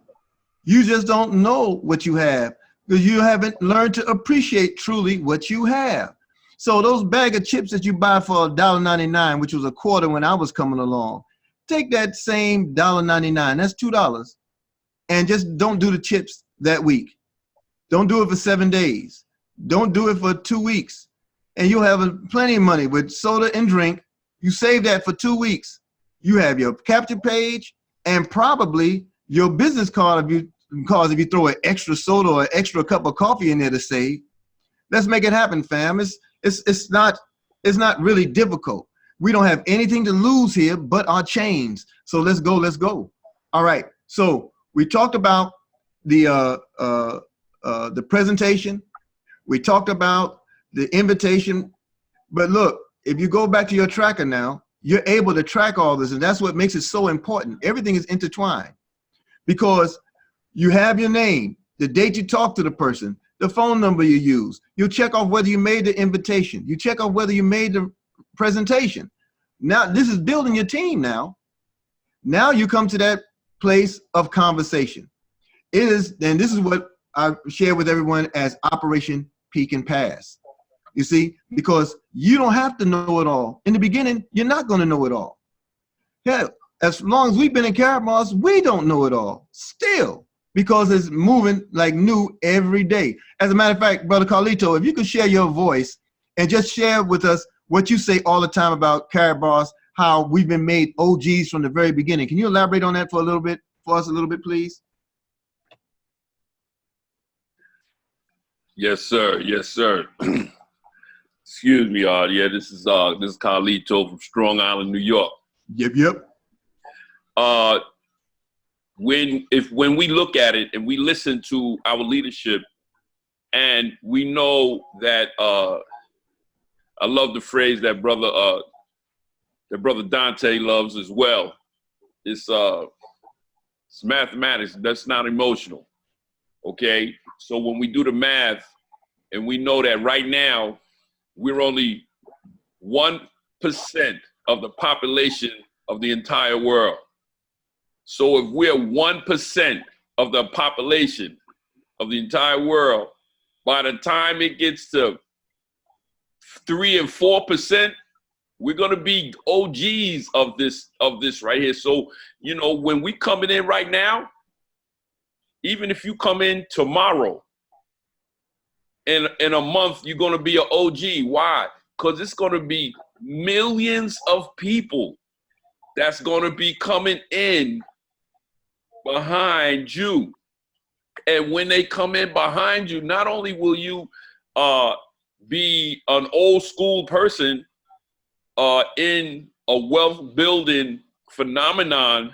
You just don't know what you have because you haven't learned to appreciate truly what you have. So those bag of chips that you buy for $1.99, which was a quarter when I was coming along, take that same $1.99, that's $2, and just don't do the chips that week. Don't do it for 7 days. Don't do it for 2 weeks. And you'll have plenty of money with soda and drink. You save that for 2 weeks. You have your capture page and probably your business card if you throw an extra soda or an extra cup of coffee in there to save. Let's make it happen, fam. It's not really difficult. We don't have anything to lose here but our chains. So let's go. All right. So we talked about the presentation. We talked about the invitation. But look, if you go back to your tracker now, you're able to track all this, and that's what makes it so important. Everything is intertwined because you have your name, the date you talk to the person, the phone number you use. You check off whether you made the invitation. You check off whether you made the presentation. Now, this is building your team now. Now you come to that place of conversation. And this is what I share with everyone as Operation Peak and Pass. You see, because you don't have to know it all. In the beginning, you're not going to know it all. Hell, as long as we've been in Karatbars, we don't know it all still because it's moving like new every day. As a matter of fact, Brother Carlito, if you could share your voice and just share with us what you say all the time about Karatbars, how we've been made OGs from the very beginning. Can you elaborate on that for us a little bit, please? Yes, sir. Yes, sir. Excuse me, yeah, this is Carlito from Strong Island, New York. Yep. When we look at it and we listen to our leadership, and we know that I love the phrase that brother Dante loves as well. It's mathematics. That's not emotional. Okay, so when we do the math, and we know that right now we're only 1% of the population of the entire world. So if we're 1% of the population of the entire world, by the time it gets to 3 and 4%, we're gonna be OGs of this right here. So, you know, when we coming in right now, even if you come in tomorrow, in a month, you're gonna be an OG. Why? Because it's gonna be millions of people that's going to be coming in behind you. And when they come in behind you, not only will you be an old school person in a wealth building phenomenon,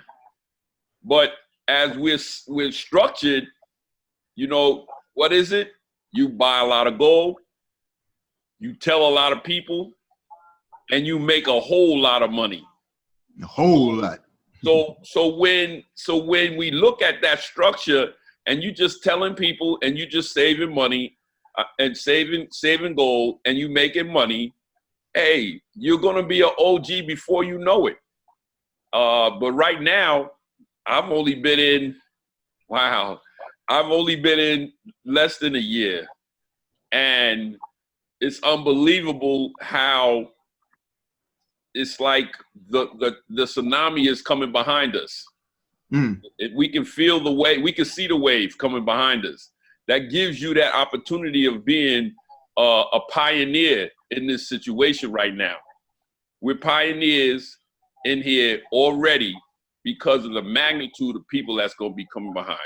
but as we're structured, you know, what is it? You buy a lot of gold, you tell a lot of people, and you make a whole lot of money. A whole lot. So when we look at that structure, and you just telling people, and you just saving money, and saving gold, and you making money, hey, you're gonna be an OG before you know it. But right now, I've only been in less than a year, and it's unbelievable how it's like the tsunami is coming behind us. We can feel the wave, we can see the wave coming behind us. That gives you that opportunity of being a pioneer in this situation right now. We're pioneers in here already because of the magnitude of people that's going to be coming behind.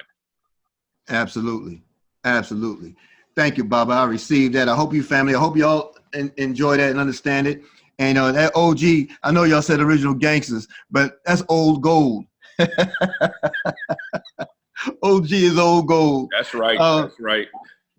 Absolutely. Absolutely. Thank you, Baba. I received that. I hope you family, I hope you all enjoy that and understand it. And that OG, I know y'all said original gangsters, but that's old gold. OG is old gold. That's right. That's right.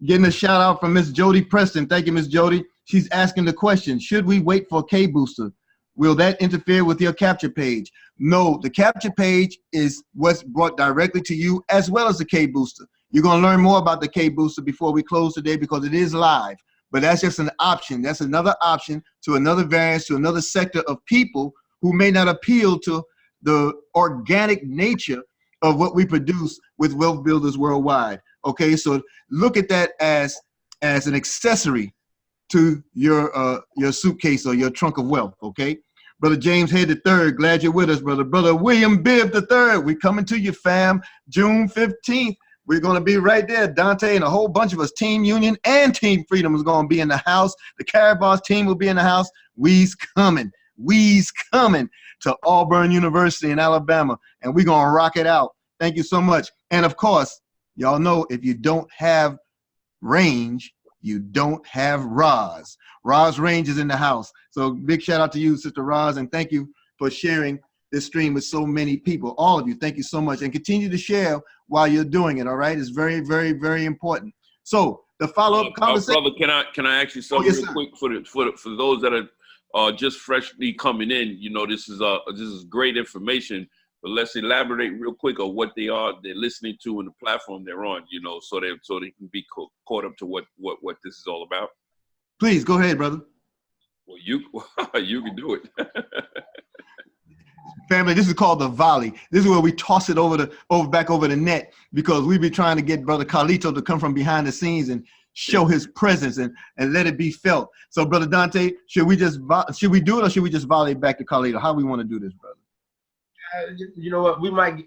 Getting a shout out from Miss Jody Preston. Thank you, Miss Jody. She's asking the question, should we wait for a K booster? Will that interfere with your capture page? No, the capture page is what's brought directly to you, as well as the K booster. You're going to learn more about the K booster before we close today, because it is live. But that's just an option. That's another option to another variance, to another sector of people who may not appeal to the organic nature of what we produce with Wealth Builders Worldwide. Okay, so look at that as an accessory to your suitcase or your trunk of wealth. Okay, Brother James Head III, glad you're with us, brother. Brother William Bibb III, we coming to you, fam. June 15th. We're going to be right there. Dante and a whole bunch of us, Team Union and Team Freedom, is going to be in the house. The Karatbars team will be in the house. We's coming to Auburn University in Alabama, and we're going to rock it out. Thank you so much. And of course, y'all know if you don't have range, you don't have Roz. Roz Range is in the house. So big shout out to you, Sister Roz, and thank you for sharing this stream with so many people. All of you, thank you so much. And continue to share while you're doing it, all right? It's very, very, very important. So the follow-up conversation. Brother, can I ask you something yes, real sir. quick for those that are just freshly coming in? You know, this is great information, but let's elaborate real quick on what they're listening to and the platform they're on, you know, so they can be caught up to what this is all about. Please go ahead, brother. Well, you can do it. Family, this is called the volley. This is where we toss it back over the net, because we be trying to get Brother Carlito to come from behind the scenes and show his presence and let it be felt. So, Brother Dante, should we do it, or should we just volley back to Carlito? How we want to do this, brother? You know what?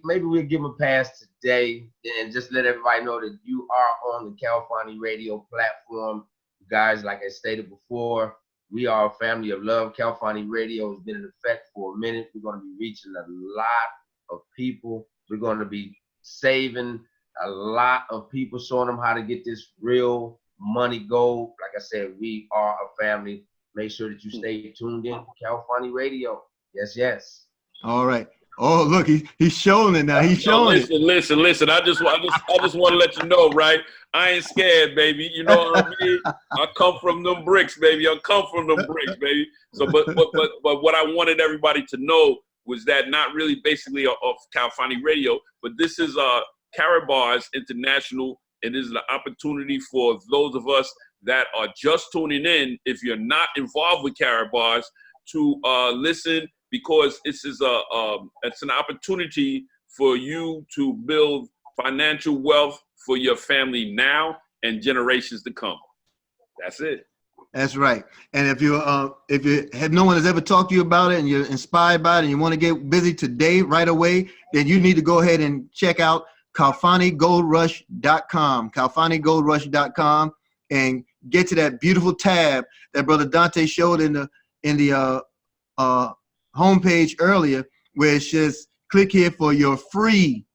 Maybe we'll give him a pass today and just let everybody know that you are on the California radio platform. Guys, like I stated before, we are a family of love. California Radio has been in effect for a minute. We're going to be reaching a lot of people. We're going to be saving a lot of people, showing them how to get this real money gold. Like I said, we are a family. Make sure that you stay tuned in to California Radio. Yes, yes. All right. Oh, look, he's showing it now. He's showing it. Listen. I just want to let you know, right? I ain't scared, baby. You know what I mean? I come from them bricks, baby. So, but what I wanted everybody to know was that not really basically of California Radio, but this is Karatbars International, and this is the opportunity for those of us that are just tuning in, if you're not involved with Karatbars, to listen, because this is it's an opportunity for you to build financial wealth for your family now and generations to come. That's it. That's right. And if you have no one has ever talked to you about it and you're inspired by it and you want to get busy today, right away, then you need to go ahead and check out KalfaniGoldRush.com, KalfaniGoldRush.com, and get to that beautiful tab that Brother Dante showed in the homepage earlier, where it says click here for your free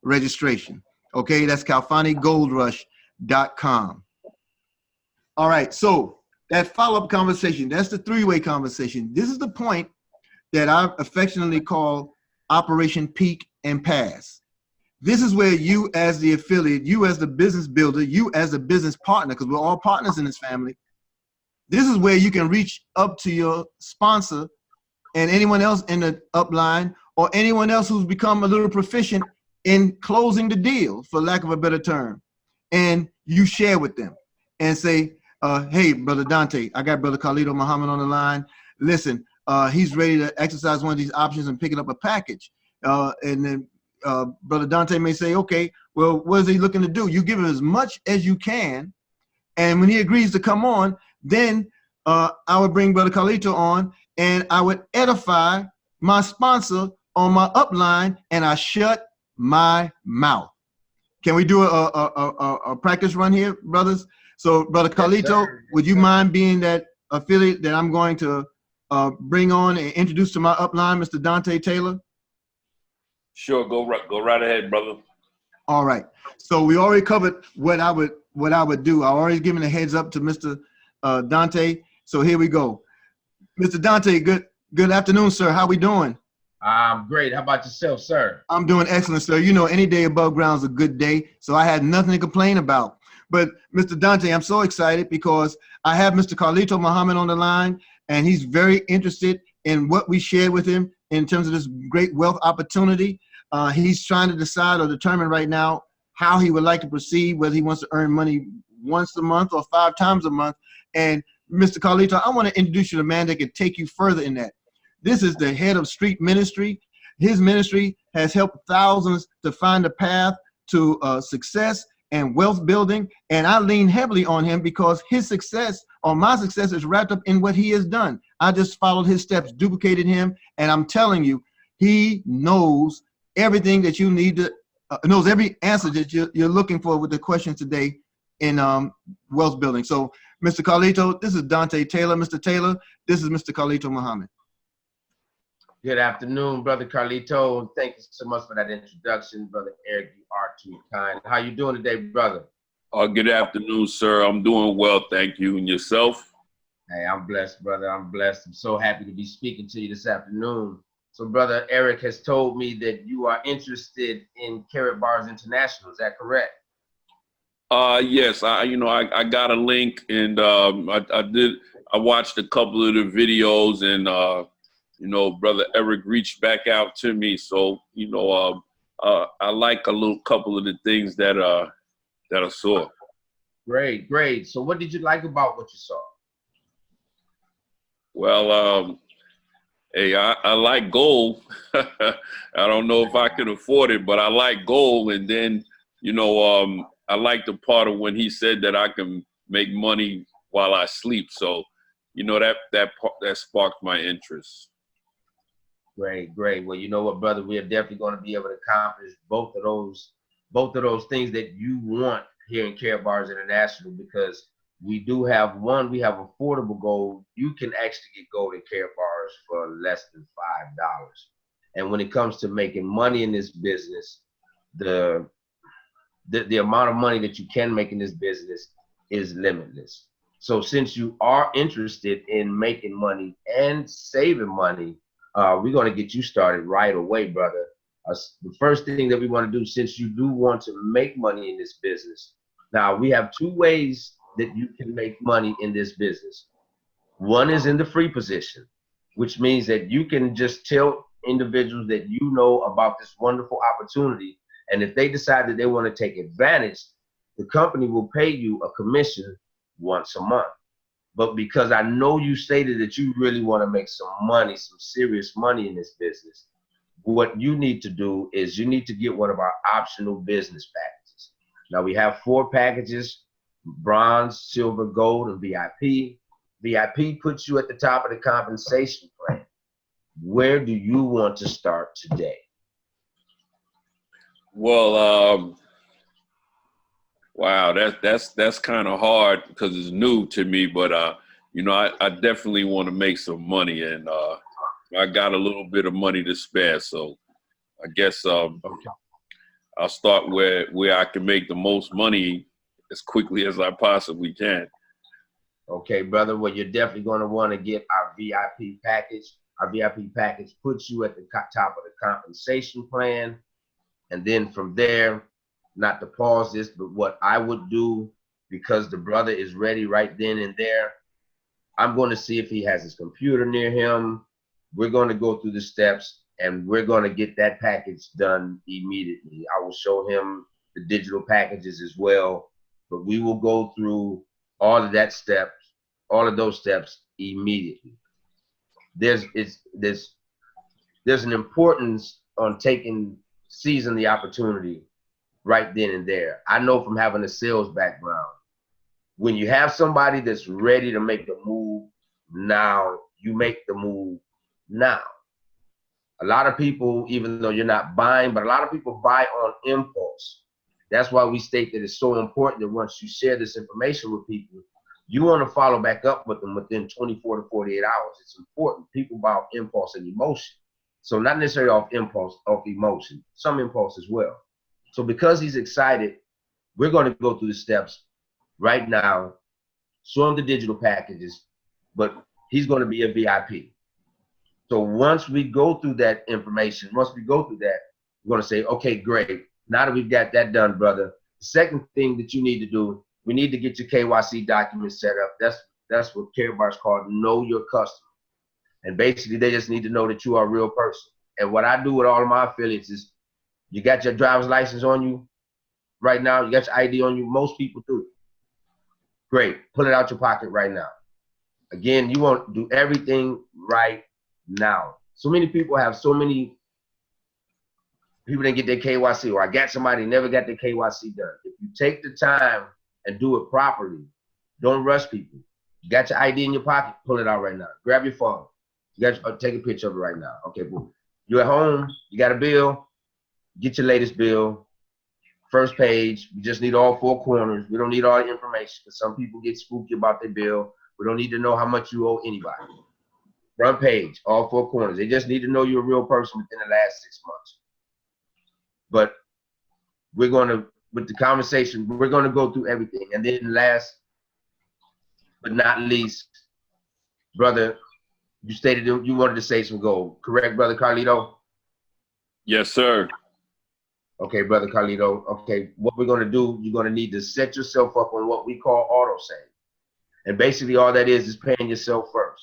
registration. Okay, that's CalfaniGoldRush.com. All right, so that follow-up conversation, that's the three-way conversation. This is the point that I affectionately call Operation Peak and Pass. This is where you as the affiliate, you as the business builder, you as the business partner, because we're all partners in this family, this is where you can reach up to your sponsor and anyone else in the upline or anyone else who's become a little proficient in closing the deal, for lack of a better term. And you share with them and say, hey, Brother Dante, I got Brother Carlito Muhammad on the line. Listen, he's ready to exercise one of these options and picking up a package. And then Brother Dante may say, okay, well, what is he looking to do? You give him as much as you can. And when he agrees to come on, then I would bring Brother Carlito on and I would edify my sponsor on my upline and I shut my mouth. Can we do a practice run here, brothers? So Brother Carlito, would you mind being that affiliate that I'm going to bring on and introduce to my upline, Mr. Dante Taylor? Sure, go right ahead, brother. All right. So we already covered what I would do. I already given a heads up to Mr. Dante. So here we go. Mr. Dante, good afternoon, sir. How we doing? I'm great. How about yourself, sir? I'm doing excellent, sir. You know, any day above ground is a good day, so I had nothing to complain about. But Mr. Dante, I'm so excited because I have Mr. Carlito Muhammad on the line, and he's very interested in what we shared with him in terms of this great wealth opportunity. He's trying to decide or determine right now how he would like to proceed, whether he wants to earn money once a month or 5 times a month. And Mr. Carlito, I want to introduce you to a man that can take you further in that. This is the head of street ministry. His ministry has helped thousands to find a path to success and wealth building. And I lean heavily on him because his success or my success is wrapped up in what he has done. I just followed his steps, duplicated him. And I'm telling you, he knows everything that you need to, knows every answer that you're looking for with the questions today in wealth building. So Mr. Carlito, this is Dante Taylor. Mr. Taylor, this is Mr. Carlito Muhammad. Good afternoon, Brother Carlito. Thank you so much for that introduction, Brother Eric. You are too kind. How you doing today, brother? Good afternoon, sir. I'm doing well, thank you. And yourself? Hey, I'm blessed, brother. I'm blessed. I'm so happy to be speaking to you this afternoon. So, Brother Eric has told me that you are interested in Karatbars International. Is that correct? Yes. I got a link, and I watched a couple of the videos, and Brother Eric reached back out to me. So, I like a couple of the things that I saw. Great, great. So what did you like about what you saw? Well, hey, I like gold. I don't know if I can afford it, but I like gold. And then, I like the part of when he said that I can make money while I sleep. So, that sparked my interest. Great, great. Well, you know what, brother, we are definitely going to be able to accomplish both of those things that you want here in Karatbars International, because we do have we have affordable gold. You can actually get gold in Karatbars for less than $5. And when it comes to making money in this business, the amount of money that you can make in this business is limitless. So since you are interested in making money and saving money, we're going to get you started right away, brother. The first thing that we want to do, since you do want to make money in this business, now we have 2 ways that you can make money in this business. One is in the free position, which means that you can just tell individuals that you know about this wonderful opportunity. And if they decide that they want to take advantage, the company will pay you a commission once a month. But because I know you stated that you really want to make some money, some serious money in this business, what you need to do is you need to get one of our optional business packages. Now we have 4 packages: bronze, silver, gold, and VIP. VIP puts you at the top of the compensation plan. Where do you want to start today? Well, wow, that's kind of hard because it's new to me, but I definitely want to make some money, and I got a little bit of money to spare, so I guess I'll start where I can make the most money as quickly as I possibly can. Okay, brother. Well, you're definitely going to want to get our VIP package. Our VIP package puts you at the top of the compensation plan. And then from there, not to pause this, but what I would do, because the brother is ready right then and there, I'm going to see if he has his computer near him. We're going to go through the steps, and we're going to get that package done immediately. I will show him the digital packages as well, but we will go through all of those steps immediately. There's an importance on seizing the opportunity right then and there. I know from having a sales background, when you have somebody that's ready to make the move now, you make the move now. A lot of people, even though you're not buying, but a lot of people buy on impulse. That's why we state that it's so important that once you share this information with people, you want to follow back up with them within 24 to 48 hours. It's important. People buy off impulse and emotion. So not necessarily off impulse, off emotion, some impulse as well. So because he's excited, we're going to go through the steps right now, show him the digital packages, but he's going to be a VIP. So once we go through that information, we're going to say, okay, great. Now that we've got that done, brother, the second thing that you need to do, we need to get your KYC documents set up. That's what Karatbars called know your customer. And basically, they just need to know that you are a real person. And what I do with all of my affiliates is, you got your driver's license on you right now, you got your ID on you, most people do. Great, pull it out your pocket right now. Again, you want to do everything right now. So many people didn't get their KYC, or I got somebody who never got their KYC done. If you take the time and do it properly, don't rush people. You got your ID in your pocket, pull it out right now. Grab your phone. Take a picture of it right now. Okay, boom. You're at home, you got a bill, get your latest bill. First page, we just need all four corners. We don't need all the information because some people get spooky about their bill. We don't need to know how much you owe anybody. Front page, all four corners. They just need to know you're a real person within the last 6 months. But with the conversation, we're going to go through everything. And then last but not least, brother, you stated you wanted to say some gold. Correct, brother Carlito? Yes, sir. Okay, brother Carlito. Okay, what we're going to do, you're going to need to set yourself up on what we call auto save. And basically all that is paying yourself first.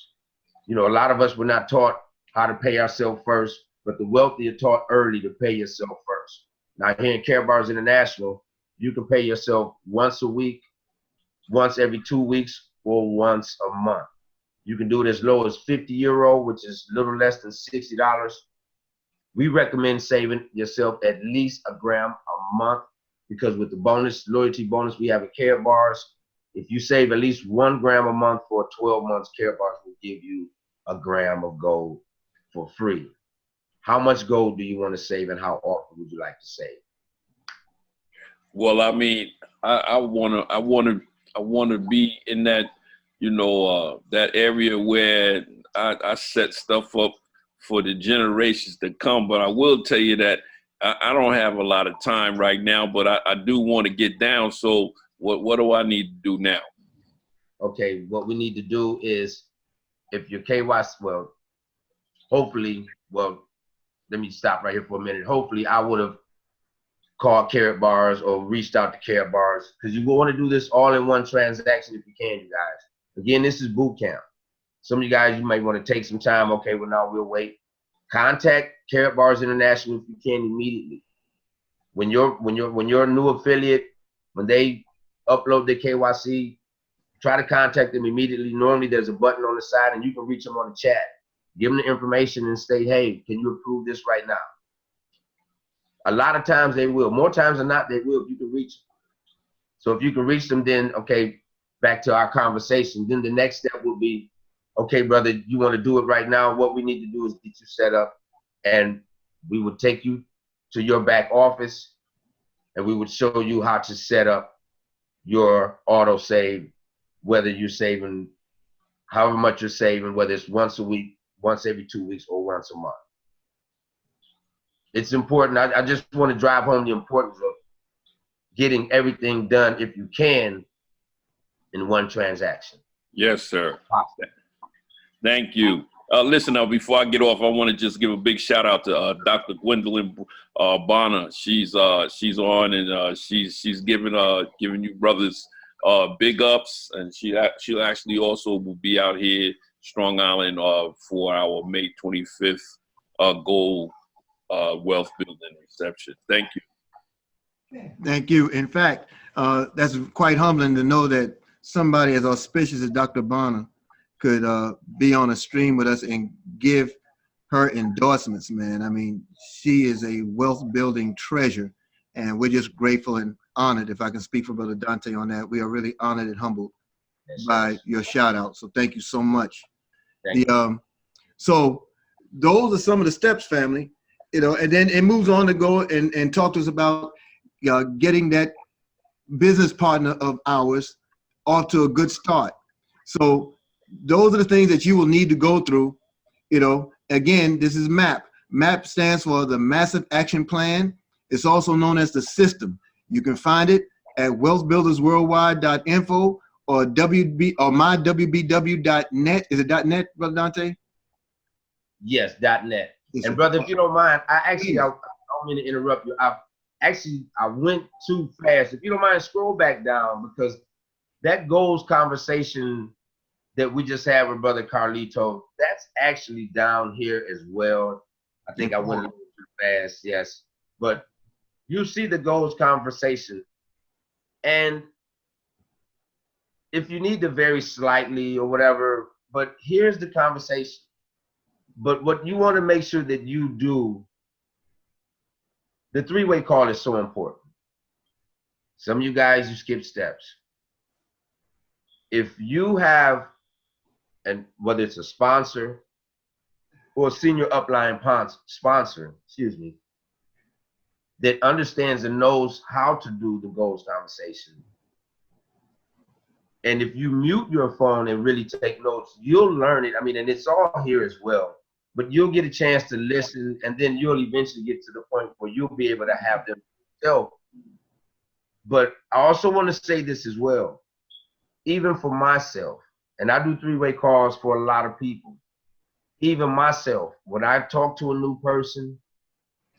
You know, a lot of us were not taught how to pay ourselves first, but the wealthy are taught early to pay yourself first. Now here in Karatbars International, you can pay yourself once a week, once every 2 weeks, or once a month. You can do it as low as €50, which is a little less than $60. We recommend saving yourself at least a gram a month, because with the loyalty bonus we have at Karatbars, if you save at least 1 gram a month for 12 months, Karatbars will give you a gram of gold for free. How much gold do you want to save, and how often would you like to save? Well, I mean, I wanna be in that, that area where I set stuff up for the generations to come. But I will tell you that I don't have a lot of time right now, but I do want to get down. So what do I need to do now? Okay, what we need to do is, if your KYC, let me stop right here for a minute. Hopefully I would have called Karatbars or reached out to Karatbars, because you want to do this all in one transaction if you can, you guys. Again, this is boot camp. Some of you guys, you might want to take some time. Okay, well, now we'll wait. Contact Karatbars International if you can immediately. When you're a new affiliate, when they upload their KYC, try to contact them immediately. Normally there's a button on the side and you can reach them on the chat. Give them the information and say, hey, can you approve this right now? A lot of times they will. More times than not, they will if you can reach them. So if you can reach them, then, okay, back to our conversation. Then the next step will be, okay, brother, you want to do it right now? What we need to do is get you set up, and we would take you to your back office, and we would show you how to set up your auto save, whether you're saving, however much you're saving, whether it's once a week, once every 2 weeks or once a month. It's important. I just want to drive home the importance of getting everything done, if you can, in one transaction. Yes, sir. Thank you. Listen, now, before I get off, I want to just give a big shout out to Dr. Gwendolyn Bonner. She's on, and she's giving you brothers big ups, and she'll actually also will be out here, Strong Island, for our May 25th goal wealth building reception. Thank you. Thank you. In fact, that's quite humbling to know that somebody as auspicious as Dr. Bonner could be on a stream with us and give her endorsements, man. I mean, she is a wealth building treasure, and we're just grateful and honored. If I can speak for Brother Dante on that, we are really honored and humbled by your shout out. So thank you so much. So those are some of the steps, family, you know, and then it moves on to go and talk to us about getting that business partner of ours off to a good start. So those are the things that you will need to go through. You know, again, this is MAP. MAP stands for the Massive Action Plan. It's also known as the system. You can find it at wealthbuildersworldwide.info or mywbw.net. Is it .net, Brother Dante? Yes, .net. And brother, if you don't mind, I don't mean to interrupt you. I went too fast. If you don't mind, scroll back down, because that goals conversation that we just had with Brother Carlito, that's actually down here as well. I think I went a little too fast, yes. But you see the goals conversation. And if you need to vary slightly or whatever, but here's the conversation. But what you want to make sure that you do, the three-way call is so important. Some of you guys, you skip steps. If you have, and whether it's a sponsor or a senior upline sponsor, that understands and knows how to do the goals conversation. And if you mute your phone and really take notes, you'll learn it. I mean, and it's all here as well, but you'll get a chance to listen, and then you'll eventually get to the point where you'll be able to have them yourself. But I also want to say this as well, even for myself, and I do three-way calls for a lot of people. Even myself, when I talk to a new person,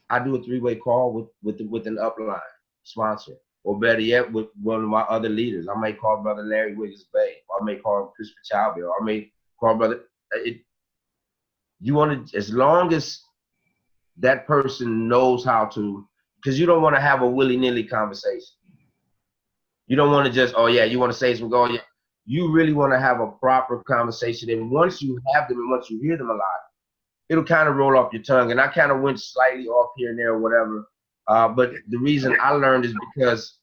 I do a three-way call with an upline sponsor, or better yet, with one of my other leaders. I may call Brother Larry Wiggins Bay, or I may call Christopher Chilby, or I may call Brother. You want to, as long as that person knows how to, because you don't want to have a willy-nilly conversation. You don't want to just, oh yeah, you want to say some, oh yeah. You really want to have a proper conversation. And once you have them and once you hear them a lot, it'll kind of roll off your tongue. And I kind of went slightly off here and there or whatever. But the reason I learned is because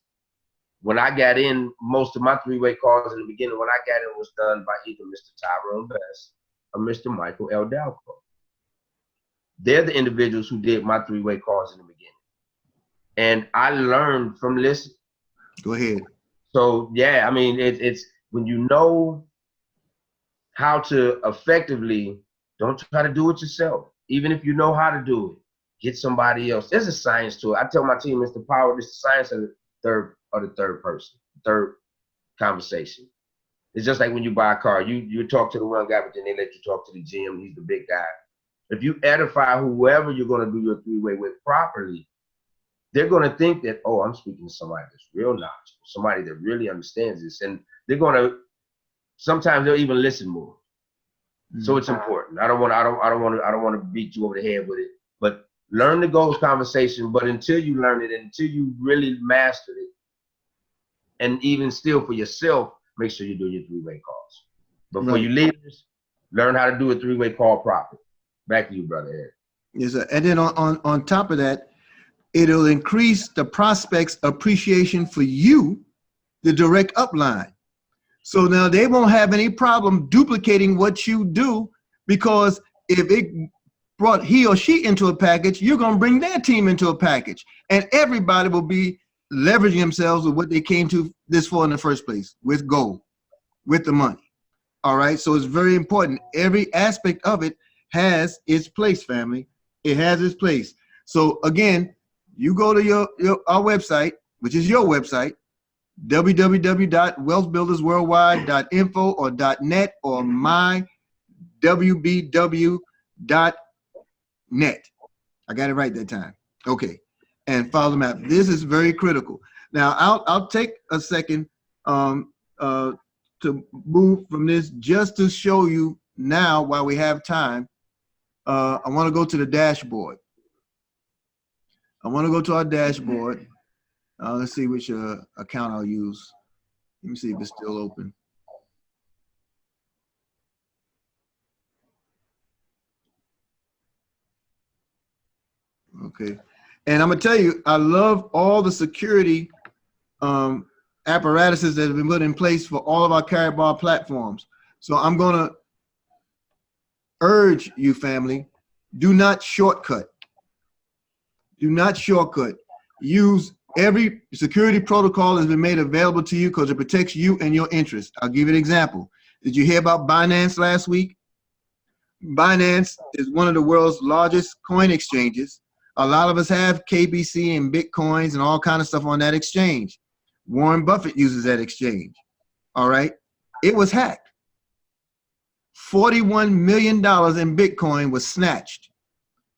when I got in, most of my three-way calls in the beginning, when I got in, was done by either Mr. Tyrone Best or Mr. Michael L. Dalco. They're the individuals who did my three-way calls in the beginning. And I learned from listening. Go ahead. So, yeah, I mean, it's when you know how to effectively, don't try to do it yourself. Even if you know how to do it, get somebody else. There's a science to it. I tell my team, it's the power, it's the science of the third person, third conversation. It's just like when you buy a car, you talk to the one guy, but then they let you talk to the GM. He's the big guy. If you edify whoever you're going to do your three-way with properly, they're going to think that, oh, I'm speaking to somebody that's real knowledgeable, somebody that really understands this. And they're going to, sometimes they'll even listen more. So it's important. I don't want to beat you over the head with it, but learn the goals conversation. But until you learn it, until you really master it, and even still for yourself, make sure you do your three-way calls. But for you leaders, learn how to do a three-way call properly. Back to you, Brother Eric. Yes, sir. And then on top of that, it'll increase the prospect's appreciation for you, the direct upline. So now they won't have any problem duplicating what you do, because if it brought he or she into a package, you're going to bring their team into a package. And everybody will be leveraging themselves with what they came to this for in the first place, with gold, with the money. All right. So it's very important. Every aspect of it has its place, family. It has its place. So again, you go to our website, which is your website, www.wealthbuildersworldwide.info or .net or mywbw.net. I got it right that time. Okay. And follow the map. This is very critical. Now, I'll take a second to move from this just to show you now while we have time. I want to go to the dashboard. I want to go to our dashboard. Let's see which account I'll use. Let me see if it's still open. Okay. And I'm going to tell you, I love all the security apparatuses that have been put in place for all of our Karatbar platforms. So I'm going to urge you, family, do not shortcut. Do not shortcut. Use every security protocol that has been made available to you because it protects you and your interests. I'll give you an example. Did you hear about Binance last week? Binance is one of the world's largest coin exchanges. A lot of us have KBC and Bitcoins and all kind of stuff on that exchange. Warren Buffett uses that exchange. All right. It was hacked. $41 million in Bitcoin was snatched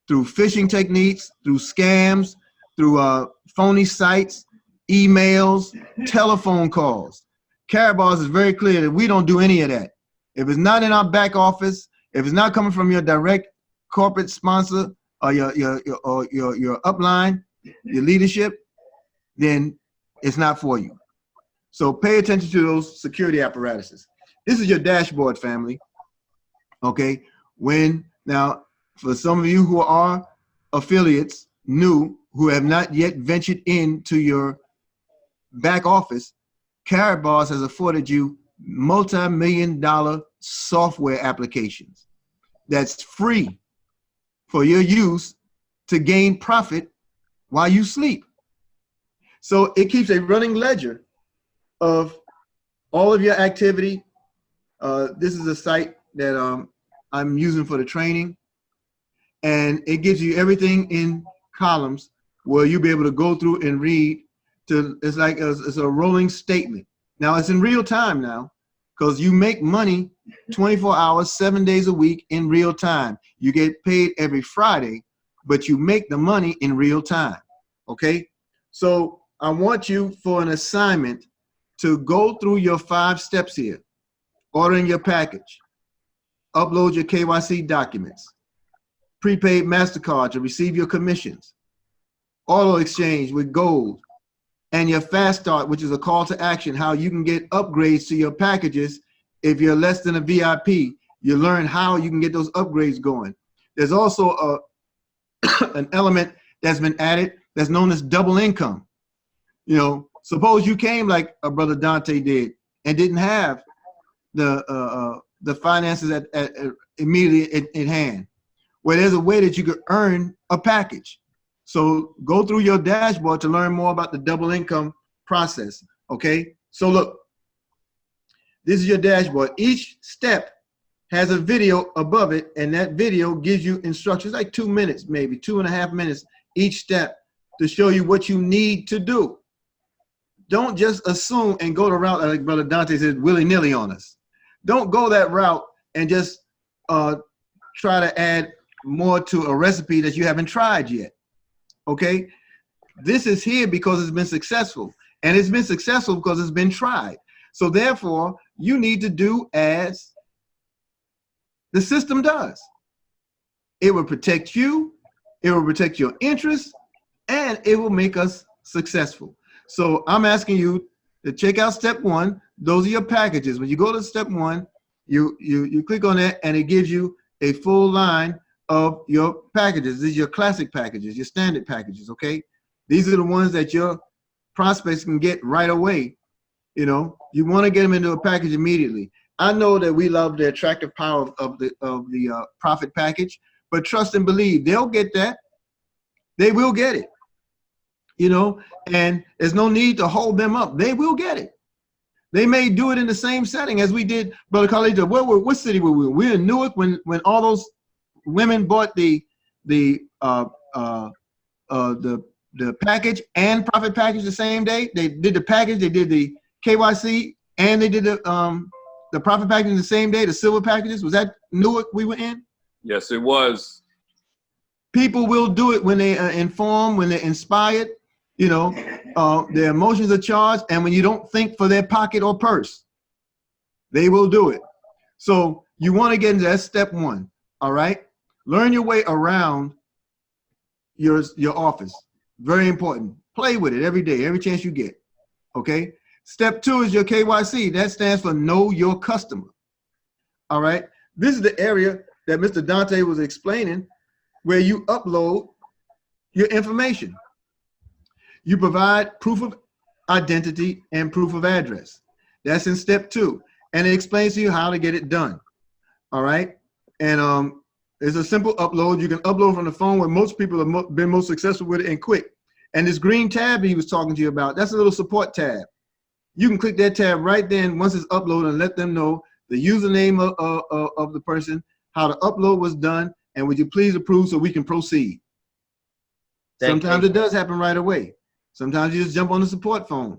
through phishing techniques, through scams, through phony sites, emails, telephone calls. Karatbars is very clear that we don't do any of that. If it's not in our back office, if it's not coming from your direct corporate sponsor or your upline, your leadership, then it's not for you. So pay attention to those security apparatuses. This is your dashboard, family. Okay. Now, for some of you who are affiliates, new, who have not yet ventured into your back office, Karatbars has afforded you multi-million-dollar software applications that's free for your use to gain profit while you sleep. So it keeps a running ledger of all of your activity. This is a site that I'm using for the training, and it gives you everything in columns where you'll be able to go through and read. It's like it's a rolling statement. Now it's in real time now, because you make money 24 hours, 7 days a week in real time. You get paid every Friday, but you make the money in real time. Okay, so I want you for an assignment to go through your 5 steps here. Ordering your package, upload your KYC documents, prepaid MasterCard to receive your commissions, auto exchange with gold, and your fast start, which is a call to action, how you can get upgrades to your packages. If you're less than a VIP, you learn how you can get those upgrades going. There's also an element that's been added that's known as double income. You know, suppose you came like a brother Dante did and didn't have the finances immediately in hand. Well, there's a way that you could earn a package. So go through your dashboard to learn more about the double income process. Okay, so look, this is your dashboard. Each step has a video above it, and that video gives you instructions, like 2 minutes, maybe 2.5 minutes each step, to show you what you need to do. Don't just assume and go the route, like Brother Dante said, willy-nilly on us. Don't go that route and just try to add more to a recipe that you haven't tried yet. Okay, this is here because it's been successful, and it's been successful because it's been tried. So therefore, you need to do as the system does. It will protect you, it will protect your interests, and it will make us successful. So I'm asking you to check out step 1. Those are your packages. When you go to step 1, you click on that, and it gives you a full line of your packages. These are your classic packages, your standard packages. Okay, these are the ones that your prospects can get right away. You know, you want to get them into a package immediately. I know that we love the attractive power of the profit package, but trust and believe they'll get that. They will get it. You know, and there's no need to hold them up. They will get it. They may do it in the same setting as we did, Brother Khalid. What city were we in? We're in Newark when all those women bought the package and profit package the same day. They did the package, they did the KYC, and they did the profit package the same day, the silver packages. Was that Newark we were in? Yes, it was. People will do it when they are informed, when they're inspired, you know, their emotions are charged, and when you don't think for their pocket or purse, they will do it. So you want to get into that step one, all right? Learn your way around your office. Very important. Play with it every day, every chance you get, okay? Step two is your KYC. That stands for Know Your Customer, all right? This is the area that Mr. Dante was explaining, where you upload your information. You provide proof of identity and proof of address. That's in step two. And it explains to you how to get it done, all right? And it's a simple upload. You can upload from the phone, where most people have been most successful with it, and quick. And this green tab he was talking to you about, that's a little support tab. You can click that tab right then once it's uploaded and let them know the username of the person, how the upload was done, and would you please approve so we can proceed. Sometimes it does happen right away. Sometimes you just jump on the support phone.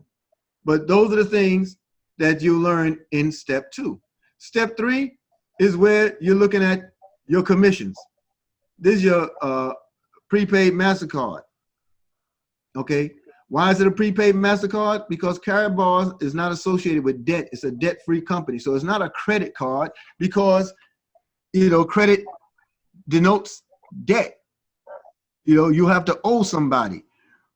But those are the things that you learn in step two. Step three is where you're looking at your commissions. This is your prepaid MasterCard. Okay, why is it a prepaid MasterCard? Because Karatbars is not associated with debt. It's a debt-free company. So it's not a credit card, because, you know, credit denotes debt. You know, you have to owe somebody.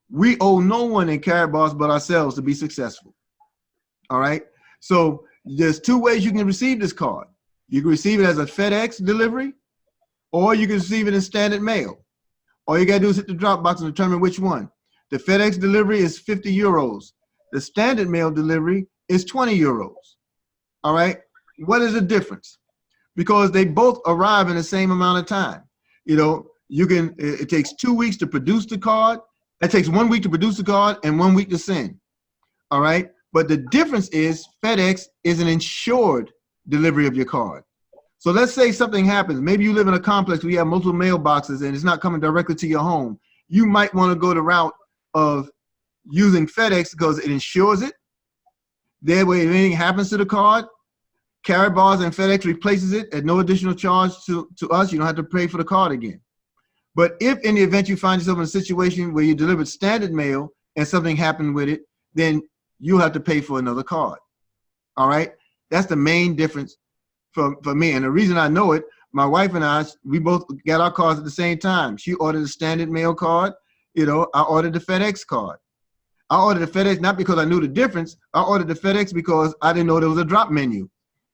We owe no one in Karatbars but ourselves to be successful. All right. So there's two ways you can receive this card. You can receive it as a FedEx delivery, or you can receive it in standard mail. All you got to do is hit the drop box and determine which one. The FedEx delivery is 50 euros. The standard mail delivery is 20 euros. All right. What is the difference? Because they both arrive in the same amount of time. You know, it takes 2 weeks to produce the card. It takes 1 week to produce the card and 1 week to send. All right. But the difference is FedEx is an insured delivery of your card. So let's say something happens. Maybe you live in a complex where you have multiple mailboxes and it's not coming directly to your home. You might want to go the route of using FedEx because it insures it. That way, if anything happens to the card, Karatbars and FedEx replaces it at no additional charge to us. You don't have to pay for the card again. But if in the event you find yourself in a situation where you delivered standard mail and something happened with it, then you have to pay for another card. All right? That's the main difference for me. And the reason I know it, my wife and I, we both got our cards at the same time. She ordered a standard mail card. You know, I ordered the FedEx card. I ordered the FedEx not because I knew the difference. I ordered the FedEx because I didn't know there was a drop menu.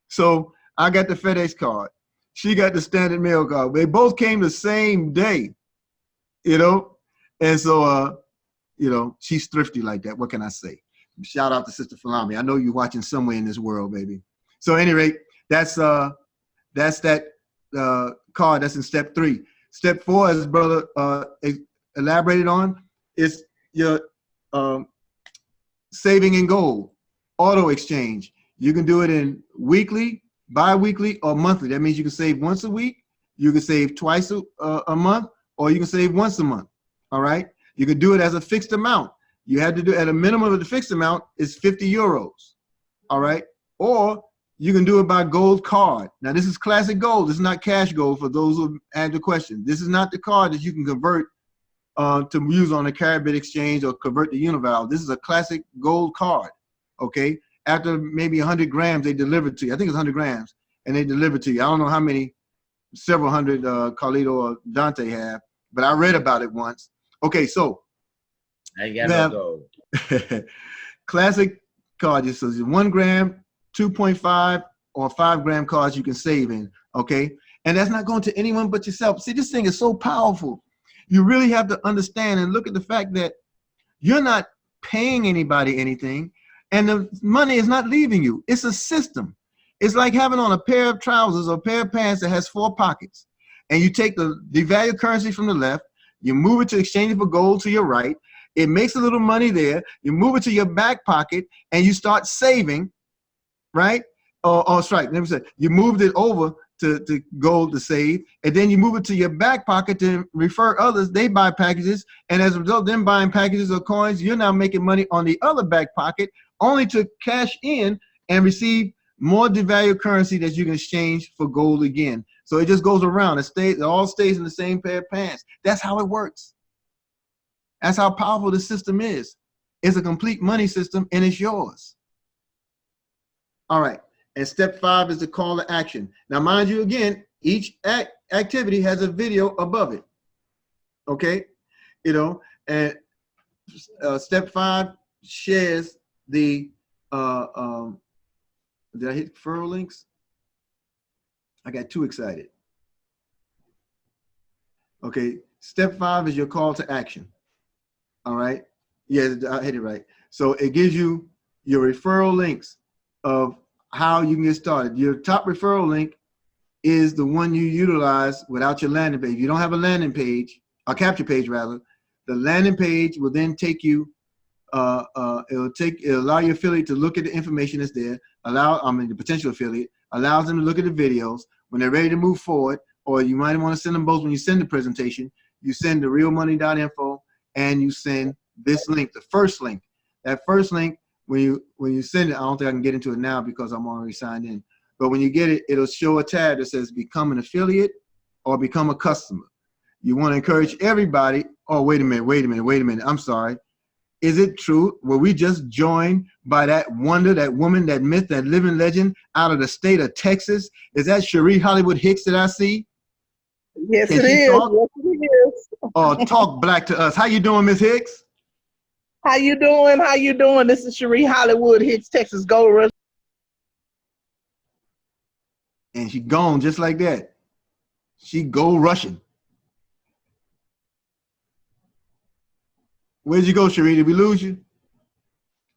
So I got the FedEx card. She got the standard mail card. They both came the same day, you know? And so, you know, she's thrifty like that. What can I say? Shout out to Sister Falami. I know you're watching somewhere in this world, baby. So at any rate, that's that card that's in step three. Step four, as brother elaborated on, is your saving in gold, auto exchange. You can do it in weekly, bi-weekly, or monthly. That means you can save once a week, you can save twice a month, or you can save once a month. All right. You can do it as a fixed amount. You have to do at a minimum of the fixed amount is 50 euros. All right. Or you can do it by gold card. Now, this is classic gold. This is not cash gold for those who had the question. This is not the card that you can convert to use on a Caribbean exchange or convert to Unival. This is a classic gold card. Okay. After maybe 100 grams, they deliver it to you. I think it's 100 grams, and they deliver it to you. I don't know how many, several hundred Carlito or Dante have, but I read about it once. Okay, so I ain't got no gold. Classic card, just says 1 gram, 2.5, or 5 gram cards you can save in. Okay, and that's not going to anyone but yourself. See, this thing is so powerful. You really have to understand and look at the fact that you're not paying anybody anything. And the money is not leaving you. It's a system. It's like having on a pair of trousers or a pair of pants that has 4 pockets. And you take the devalued currency from the left, you move it to exchange it for gold to your right. It makes a little money there. You move it to your back pocket and you start saving, right? Or strike. Let me say, you moved it over to gold to save, and then you move it to your back pocket to refer others. They buy packages, and as a result of them buying packages or coins, you're now making money on the other back pocket, only to cash in and receive more devalued currency that you can exchange for gold again. So it just goes around. It all stays in the same pair of pants. That's how it works. That's how powerful the system is. It's a complete money system, and it's yours. All right. And step 5 is the call to action. Now, mind you, again, each activity has a video above it. Okay, and step 5 shares the. Did I hit referral links? I got too excited. Okay, step 5 is your call to action. All right. Yeah, I hit it right. So it gives you your referral links of how you can get started. Your top referral link is the one you utilize without your landing page. If you don't have a landing page, a capture page rather, the landing page will then take you, it'll allow your affiliate to look at the information that's there, the potential affiliate, allows them to look at the videos. When they're ready to move forward, or you might want to send them both when you send the presentation, you send the realmoney.info and you send this link, the first link. That first link, when you send it, I don't think I can get into it now because I'm already signed in. But when you get it, it'll show a tab that says become an affiliate or become a customer. You want to encourage everybody. Oh, wait a minute. I'm sorry. Is it true? Were we just joined by that wonder, that woman, that myth, that living legend out of the state of Texas? Is that Cherie Hollywood Hicks that I see? Yes, it is. Talk? Yes, it is. Oh, talk black to us. How you doing, Miss Hicks? How you doing? How you doing? This is Cherie Hollywood Hicks, Texas Gold Rush. And she gone just like that. She gold rushing. Where'd you go, Cherie? Did we lose you?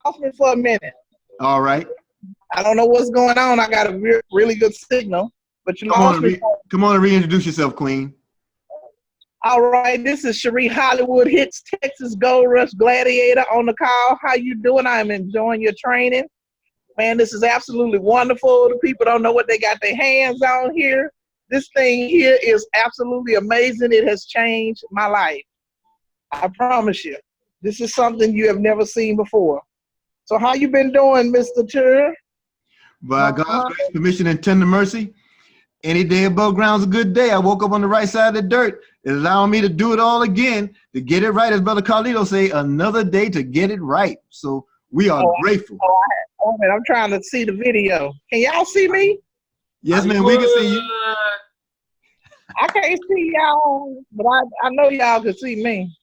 Off me for a minute. All right. I don't know what's going on. I got a really good signal, but you lost me. Come on and reintroduce yourself, Queen. All right, this is Cherie Hollywood Hicks, Texas Gold Rush Gladiator on the call. How you doing? I'm enjoying your training. Man, this is absolutely wonderful. The people don't know what they got their hands on here. This thing here is absolutely amazing. It has changed my life. I promise you. This is something you have never seen before. So how you been doing, Mr. Tur? By God's grace, permission, and tender mercy, any day above ground's a good day. I woke up on the right side of the dirt. It's allowing me to do it all again, to get it right. As Brother Carlito say, another day to get it right. So we are grateful. Man, I'm trying to see the video. Can y'all see me? Yes, man, we can see you. I can't see y'all, but I know y'all can see me.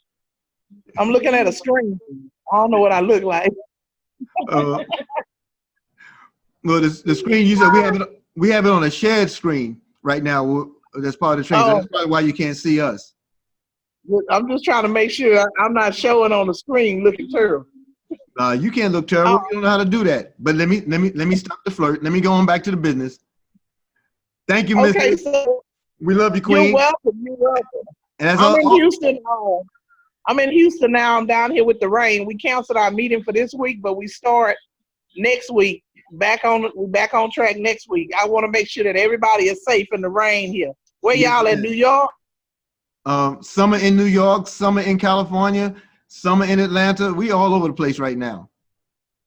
I'm looking at a screen. I don't know what I look like. Well, the screen you said we have it on a shared screen right now. That's part of the training. So that's probably why you can't see us. I'm just trying to make sure I'm not showing on the screen looking terrible. You can't look terrible. You don't know how to do that. But let me stop the flirt. Let me go on back to the business. Thank you, Miss. Okay, so we love you, Queen. You're welcome. You're welcome. And I'm in Houston. I'm in Houston now. I'm down here with the rain. We canceled our meeting for this week, but we start next week. Back on track next week. I want to make sure that everybody is safe in the rain here. Where y'all in New York? Some are in New York, some are in California, some are in Atlanta. We all over the place right now.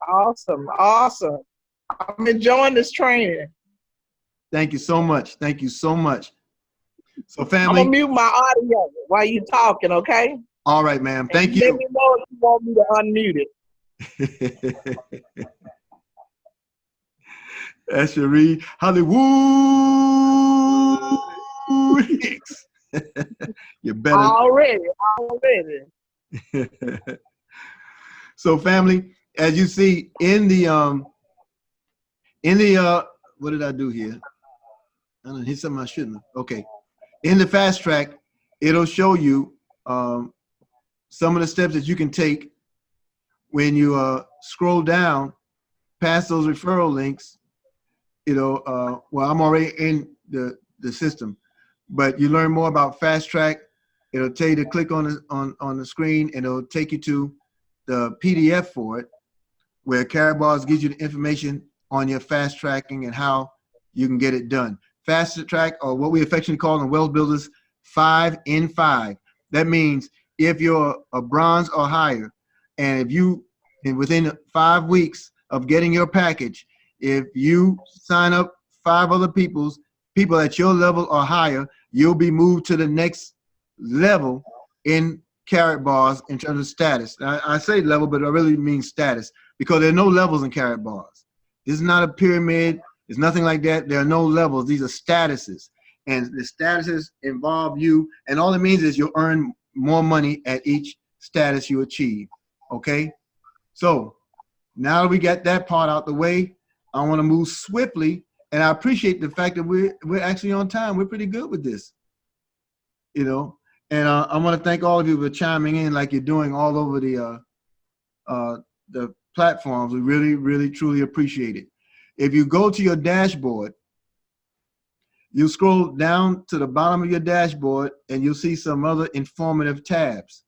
Awesome. I'm enjoying this training. Thank you so much. Thank you so much. So family, I'm gonna mute my audio while you talking, okay? All right, ma'am. Thank you. Let me know if you want me to unmute it. That's Cherie Hollywood Hicks. You better already. So family, as you see in the what did I do here? I don't know, hit something I shouldn't have. Okay. In the fast track, it'll show you some of the steps that you can take when you scroll down past those referral links. Well, I'm already in the system, but you learn more about fast track. It'll tell you to click on the screen, and it'll take you to the PDF for it, where Karatbars gives you the information on your fast tracking and how you can get it done. fast track, or what we affectionately call in Wealth Builders 5 in 5. That means if you're a bronze or higher, and if you, and within 5 weeks of getting your package, if you sign up 5 other people at your level or higher, you'll be moved to the next level in Karatbars in terms of status. I say level, but I really mean status, because there are no levels in Karatbars. This is not a pyramid. It's nothing like that. There are no levels. These are statuses. And the statuses involve you. And all it means is you'll earn more money at each status you achieve. Okay? So now that we got that part out the way, I want to move swiftly. And I appreciate the fact that we're actually on time. We're pretty good with this. You know? And I want to thank all of you for chiming in like you're doing all over the platforms. We really, really, truly appreciate it. If you go to your dashboard, you scroll down to the bottom of your dashboard and you'll see some other informative tabs.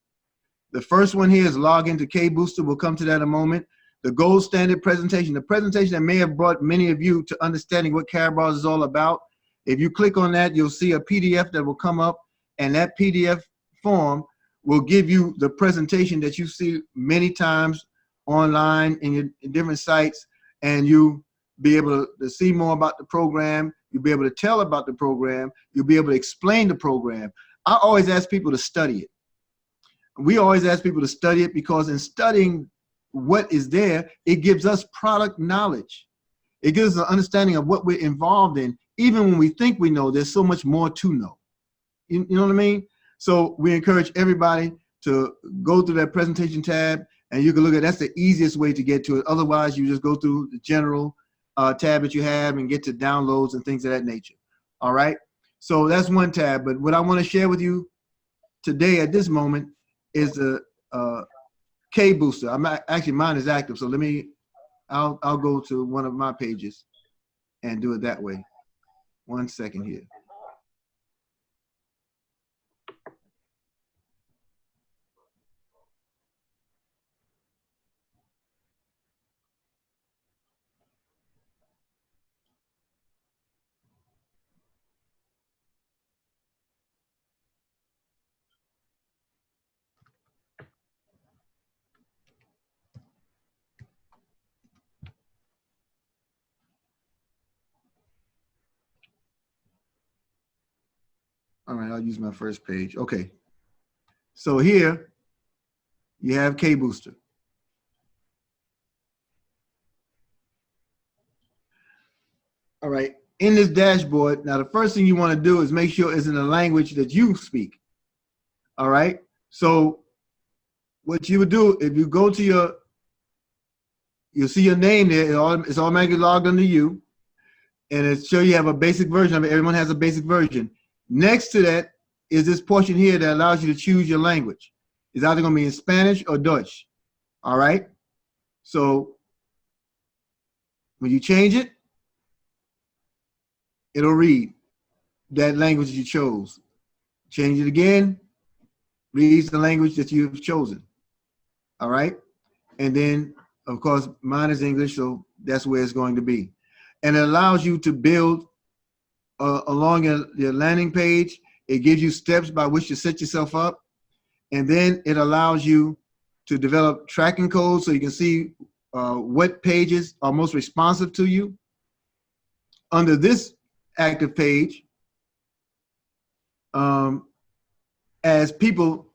The first one here is log into K-Booster. We'll come to that in a moment. The gold standard presentation, the presentation that may have brought many of you to understanding what Karatbars is all about. If you click on that, you'll see a PDF that will come up, and that PDF form will give you the presentation that you see many times online in different sites, and you be able to see more about the program. You'll be able to tell about the program. You'll be able to explain the program. I always ask people to study it. We always ask people to study it because in studying what is there, it gives us product knowledge. It gives us an understanding of what we're involved in. Even when we think we know, there's so much more to know. You know what I mean? So we encourage everybody to go through that presentation tab, and you can look at, that's the easiest way to get to it. Otherwise, you just go through the general tab that you have and get to downloads and things of that nature. All right. So that's one tab. But what I want to share with you today at this moment is the K-Booster. Actually, mine is active. So I'll go to one of my pages and do it that way. 1 second here. All right, I'll use my first page. Okay. So here you have K-Booster. All right. In this dashboard, now the first thing you want to do is make sure it's in a language that you speak. All right. So what you would do, if you go to you'll see your name there. It's automatically logged under you. And it's sure you have a basic version of it. Everyone has a basic version. Next to that is this portion here that allows you to choose your language. It's either going to be in Spanish or Dutch. All right. So when you change it, it'll read that language you chose. Change it again, reads the language that you've chosen. All right. And then, of course, mine is English, so that's where it's going to be. And it allows you to build along your landing page. It gives you steps by which to set yourself up. And then it allows you to develop tracking codes so you can see what pages are most responsive to you. Under this active page, as people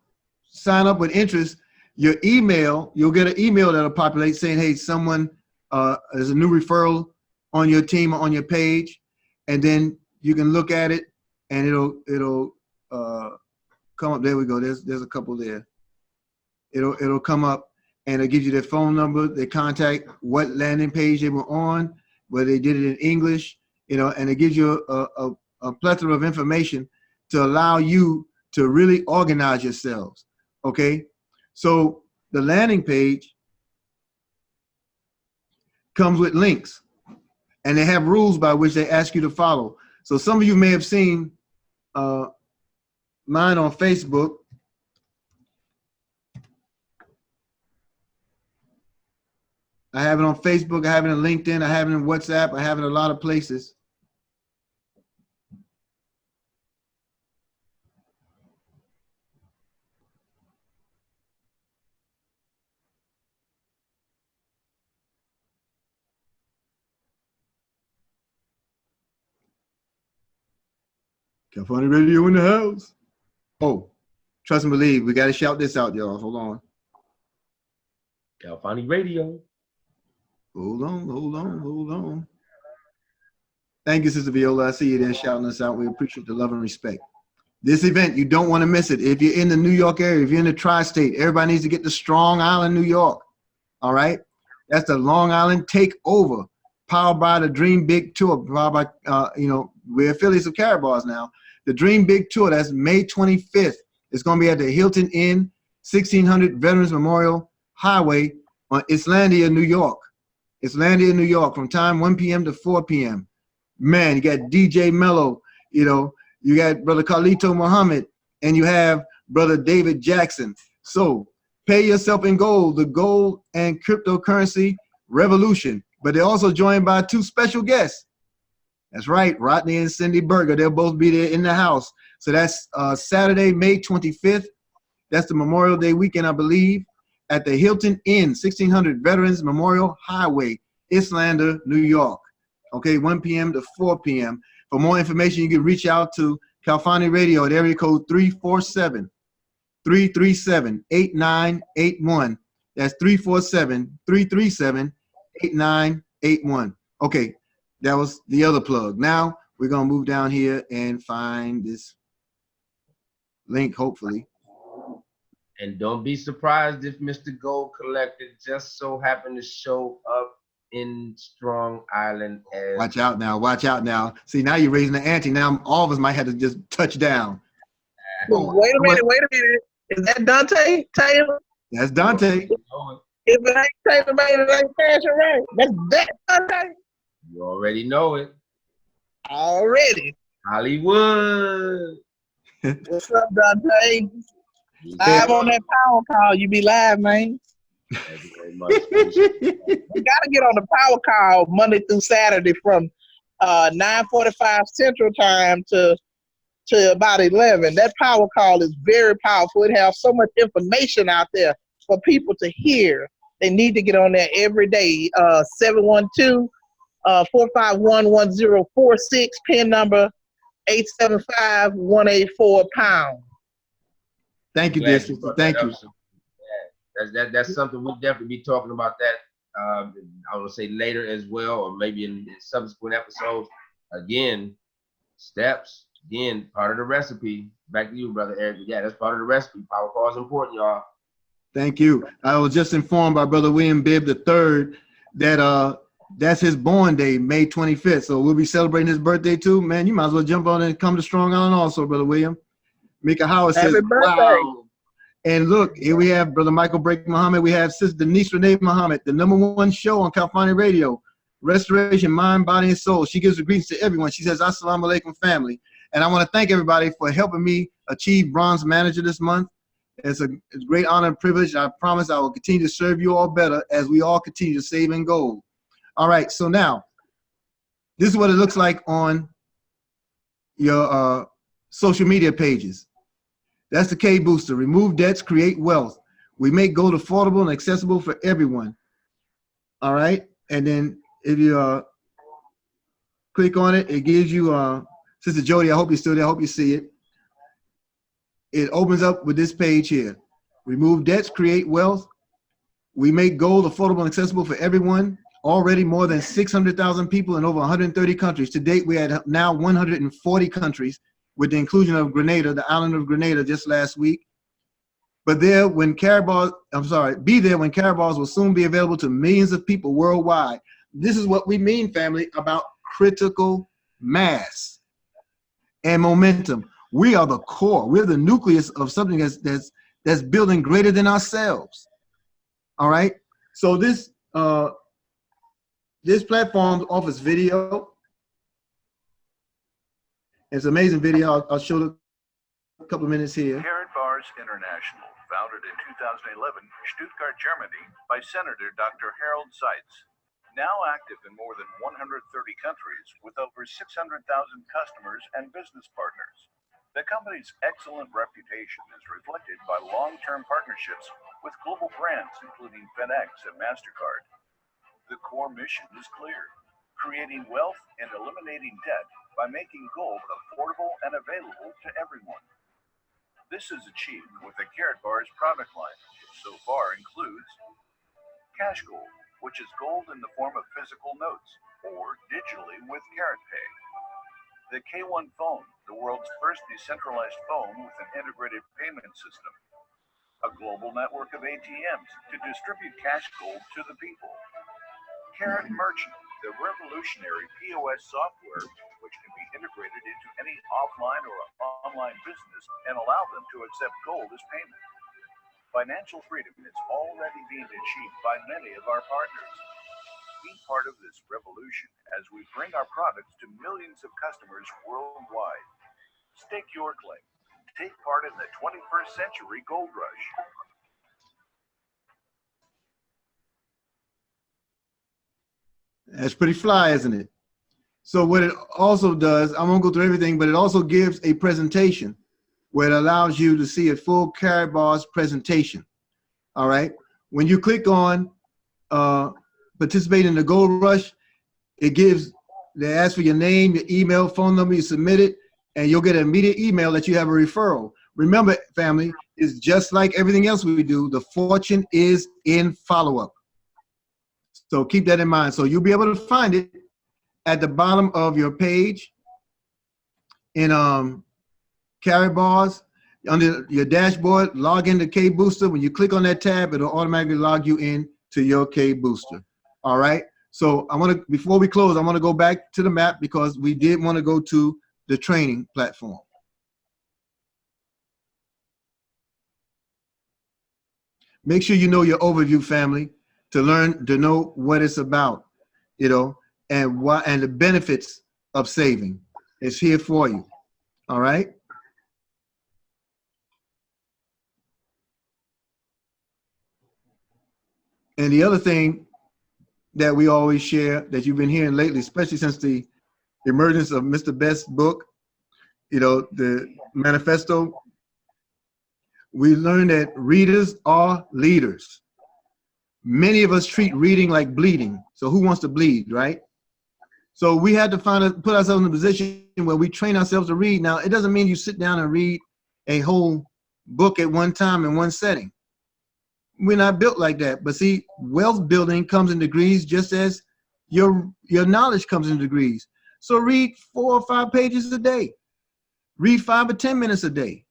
sign up with interest, your email, you'll get an email that'll populate saying, hey, someone is a new referral on your team or on your page. And then you can look at it and it'll come up. There we go. There's a couple there. It'll come up and it'll give you their phone number, their contact, what landing page they were on, whether they did it in English, and it gives you a plethora of information to allow you to really organize yourselves. Okay. So the landing page comes with links and they have rules by which they ask you to follow. So some of you may have seen mine on Facebook. I have it on Facebook, I have it on LinkedIn, I have it in WhatsApp, I have it in a lot of places. California Radio in the house. Oh, trust and believe. We got to shout this out, y'all. Hold on. California Radio. Hold on. Thank you, Sister Viola. I see you there shouting us out. We appreciate the love and respect. This event, you don't want to miss it. If you're in the New York area, if you're in the tri-state, everybody needs to get to Strong Island, New York. All right? That's the Long Island Takeover, powered by the Dream Big Tour. Powered by, we're affiliates of Karatbars now. The Dream Big Tour, that's May 25th. It's going to be at the Hilton Inn, 1600 Veterans Memorial Highway on Islandia, New York. Islandia, New York, from time 1 p.m. to 4 p.m. Man, you got DJ Mello, you got Brother Carlito Muhammad, and you have Brother David Jackson. So pay yourself in gold, the gold and cryptocurrency revolution. But they're also joined by two special guests. That's right, Rodney and Cindy Berger. They'll both be there in the house. So that's Saturday, May 25th. That's the Memorial Day weekend, I believe, at the Hilton Inn, 1600 Veterans Memorial Highway, Islander, New York. Okay, 1 p.m. to 4 p.m. For more information, you can reach out to California Radio at area code 347-337-8981. That's 347-337-8981. Okay, that was the other plug. Now we're going to move down here and find this link, hopefully. And don't be surprised if Mr. Gold Collector just so happened to show up in Strong Island. Watch out now. See, now you're raising the ante. Now all of us might have to just touch down. Wait a minute. Is that Dante Taylor? That's Dante. If it ain't Taylor, man, it ain't Passion Ray. That's that Dante. You already know it. Already. Hollywood. What's up, Dante? Live on that power call. You be live, man. Thank you very much. You gotta get on the power call Monday through Saturday from 9:45 Central Time to about 11. That power call is very powerful. It has so much information out there for people to hear. They need to get on there every day. 712-451-1046, pin number 875-184#. Thank you, dear sister. Thank you. That's something we'll definitely be talking about that. I will say later as well, or maybe in subsequent episodes. Again, steps. Again, part of the recipe. Back to you, Brother Eric. Yeah, that's part of the recipe. Power call is important, y'all. Thank you. I was just informed by Brother William Bibb III that that's his born day, May 25th. So we'll be celebrating his birthday too. Man, you might as well jump on and come to Strong Island also, Brother William. Mika Howard says, wow. And look, here we have Brother Michael Brake Muhammad. We have Sister Denise Renee Muhammad, the #1 show on California Radio, Restoration, Mind, Body, and Soul. She gives the greetings to everyone. She says, Assalamu alaikum, family. And I want to thank everybody for helping me achieve Bronze Manager this month. It's a great honor and privilege. I promise I will continue to serve you all better as we all continue to save in gold. All right, so now, this is what it looks like on your social media pages. That's the K Booster. Remove debts, create wealth. We make gold affordable and accessible for everyone. All right, and then if you click on it, it gives you, Sister Jody, I hope you're still there. I hope you see it. It opens up with this page here. Remove debts, create wealth. We make gold affordable and accessible for everyone. Already more than 600,000 people in over 130 countries. To date, we had now 140 countries with the inclusion of Grenada, the island of Grenada, just last week. But there, when Karatbars, be there when Karatbars will soon be available to millions of people worldwide. This is what we mean, family, about critical mass and momentum. We are the core. We're the nucleus of something that's building greater than ourselves. All right. So this platform offers video. It's an amazing video. I'll show it a couple of minutes here. Karatbars International, founded in 2011, Stuttgart, Germany, by Senator Dr. Harold Seitz. Now active in more than 130 countries with over 600,000 customers and business partners. The company's excellent reputation is reflected by long-term partnerships with global brands including FedEx and MasterCard. The core mission is clear: creating wealth and eliminating debt by making gold affordable and available to everyone. This is achieved with the Karatbars product line, which so far includes cash gold, which is gold in the form of physical notes or digitally with KaratPay. The K1 phone, the world's first decentralized phone with an integrated payment system. A global network of ATMs to distribute cash gold to the people. Karat Merchant, the revolutionary POS software which can be integrated into any offline or online business and allow them to accept gold as payment. Financial freedom is already being achieved by many of our partners. Be part of this revolution as we bring our products to millions of customers worldwide. Stake your claim. Take part in the 21st century gold rush. That's pretty fly, isn't it? So what it also does, I won't go through everything, but it also gives a presentation where it allows you to see a full Karatbars presentation. All right. When you click on participate in the gold rush, they ask for your name, your email, phone number, you submit it, and you'll get an immediate email that you have a referral. Remember, family, it's just like everything else we do. The fortune is in follow-up. So keep that in mind. So you'll be able to find it at the bottom of your page in Karatbars. Under your dashboard, log into K Booster. When you click on that tab, it'll automatically log you in to your K Booster. All right. So before we close, I want to go back to the map because we did want to go to the training platform. Make sure you know your overview, family, to know what it's about, and the benefits of saving. It's here for you. All right. And the other thing that we always share that you've been hearing lately, especially since the emergence of Mr. Best's book, the manifesto, we learned that readers are leaders. Many of us treat reading like bleeding. So who wants to bleed, right? So we had to put ourselves in a position where we train ourselves to read. Now, it doesn't mean you sit down and read a whole book at one time in one setting. We're not built like that. But see, wealth building comes in degrees just as your knowledge comes in degrees. So read 4 or 5 pages a day. Read 5 or 10 minutes a day.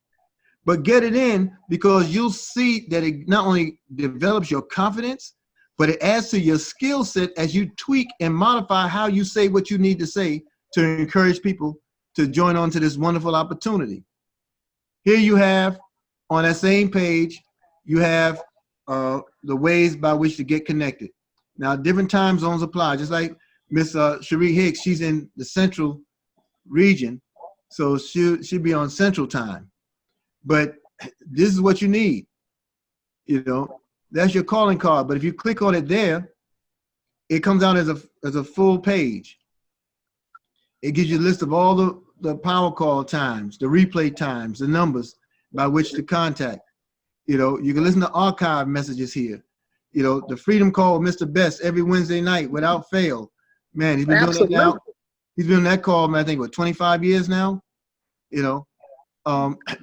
But get it in because you'll see that it not only develops your confidence, but it adds to your skill set as you tweak and modify how you say what you need to say to encourage people to join on to this wonderful opportunity. Here you have, on that same page, you have the ways by which to get connected. Now, different time zones apply, just like Miss Cherie Hicks, she's in the central region, so she'll be on central time. But this is what you need, that's your calling card. But if you click on it there, it comes out as a full page. It gives you a list of all the power call times, the replay times, the numbers by which to contact. You can listen to archive messages here. The Freedom Call with Mr. Best every Wednesday night without fail. Man, he's been doing that now. He's been doing that call, man, I think, 25 years now?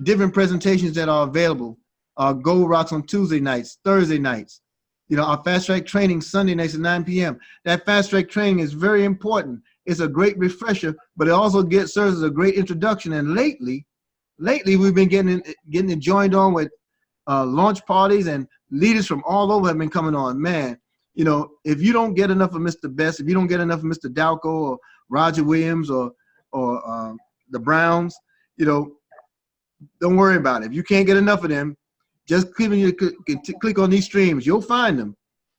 Different presentations that are available. Gold Rocks on Tuesday nights, Thursday nights. Our fast track training Sunday nights at 9 p.m. That fast track training is very important. It's a great refresher, but it also serves as a great introduction. And lately we've been getting it joined on with launch parties, and leaders from all over have been coming on. Man, if you don't get enough of Mr. Best, if you don't get enough of Mr. Dalco or Roger Williams or the Browns, don't worry about it. If you can't get enough of them, just click on these streams. You'll find them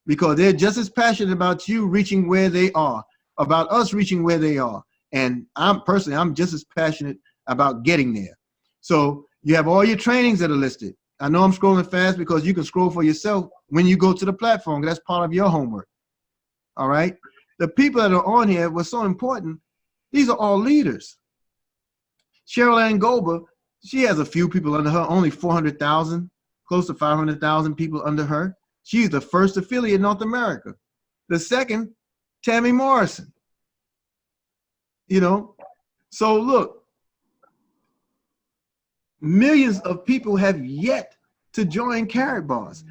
because they're just as passionate about you reaching where they are, about us reaching where they are. And I'm just as passionate about getting there. So you have all your trainings that are listed. I know I'm scrolling fast because you can scroll for yourself when you go to the platform. That's part of your homework. All right. The people that are on here were so important. These are all leaders. Cheryl Ann Goldberg, she has a few people under her, only 400,000, close to 500,000 people under her. She's the first affiliate in North America. The second, Tammy Morrison. So look, millions of people have yet to join Karatbars.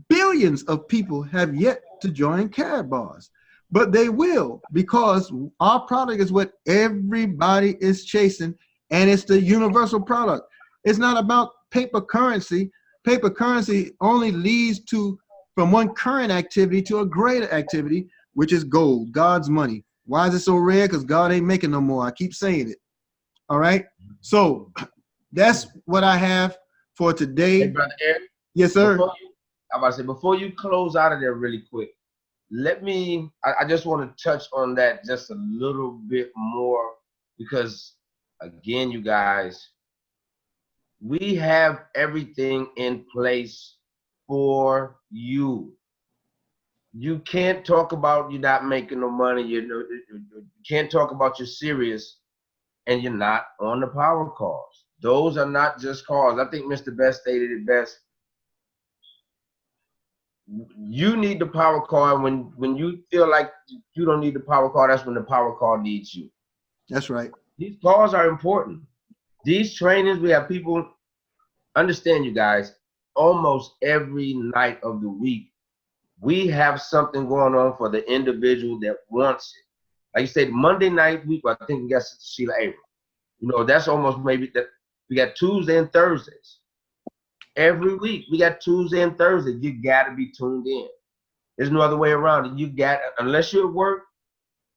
Billions of people have yet to join Karatbars, but they will, because our product is what everybody is chasing, and it's the universal product. It's not about paper currency. Paper currency only leads from one current activity to a greater activity, which is gold, God's money. Why is it so rare? Because God ain't making no more. I keep saying it. All right. So that's what I have for today. Hey, Brother Eric. Yes, sir. I'm about to say, before you close out of there really quick, I just want to touch on that just a little bit more, because again, you guys, we have everything in place for you. You can't talk about you not making no money. You can't talk about you're serious and you're not on the power calls. Those are not just calls. I think Mr. Best stated it best. You need the power call, and when you feel like you don't need the power call, that's when the power call needs you. That's right. These calls are important. These trainings, we have people, understand you guys, almost every night of the week, we have something going on for the individual that wants it. Like you said, Monday night week, I think we got Sister Sheila April. You know, that's almost maybe that we got Tuesday and Thursdays. Every week we got Tuesday and Thursday. You gotta be tuned in. There's no other way around it. You got, unless you're at work,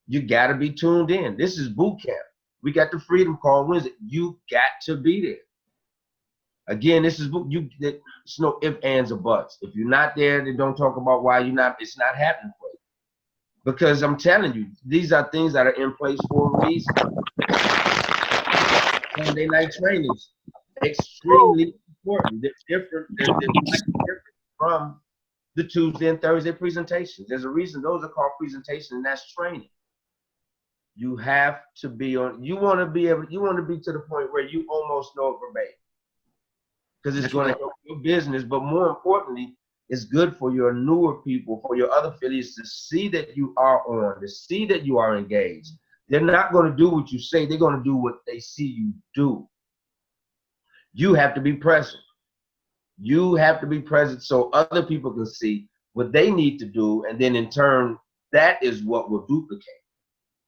you gotta be tuned in. This is boot camp. We got the Freedom Call Wednesday. You got to be there. Again, this is book. It's no ifs, ands, or buts. If you're not there, then don't talk about why you're not. It's not happening for you. Because I'm telling you, these are things that are in place for a reason. Sunday night trainings, extremely important. They're different from the Tuesday and Thursday presentations. There's a reason those are called presentations, and that's training. You have to be on. You want to be to the point where you almost know it verbatim, because it's going to help your business. But more importantly, it's good for your newer people, for your other affiliates, to see that you are on, to see that you are engaged. They're not going to do what you say. They're going to do what they see you do. You have to be present. You have to be present so other people can see what they need to do, and then in turn, that is what will duplicate.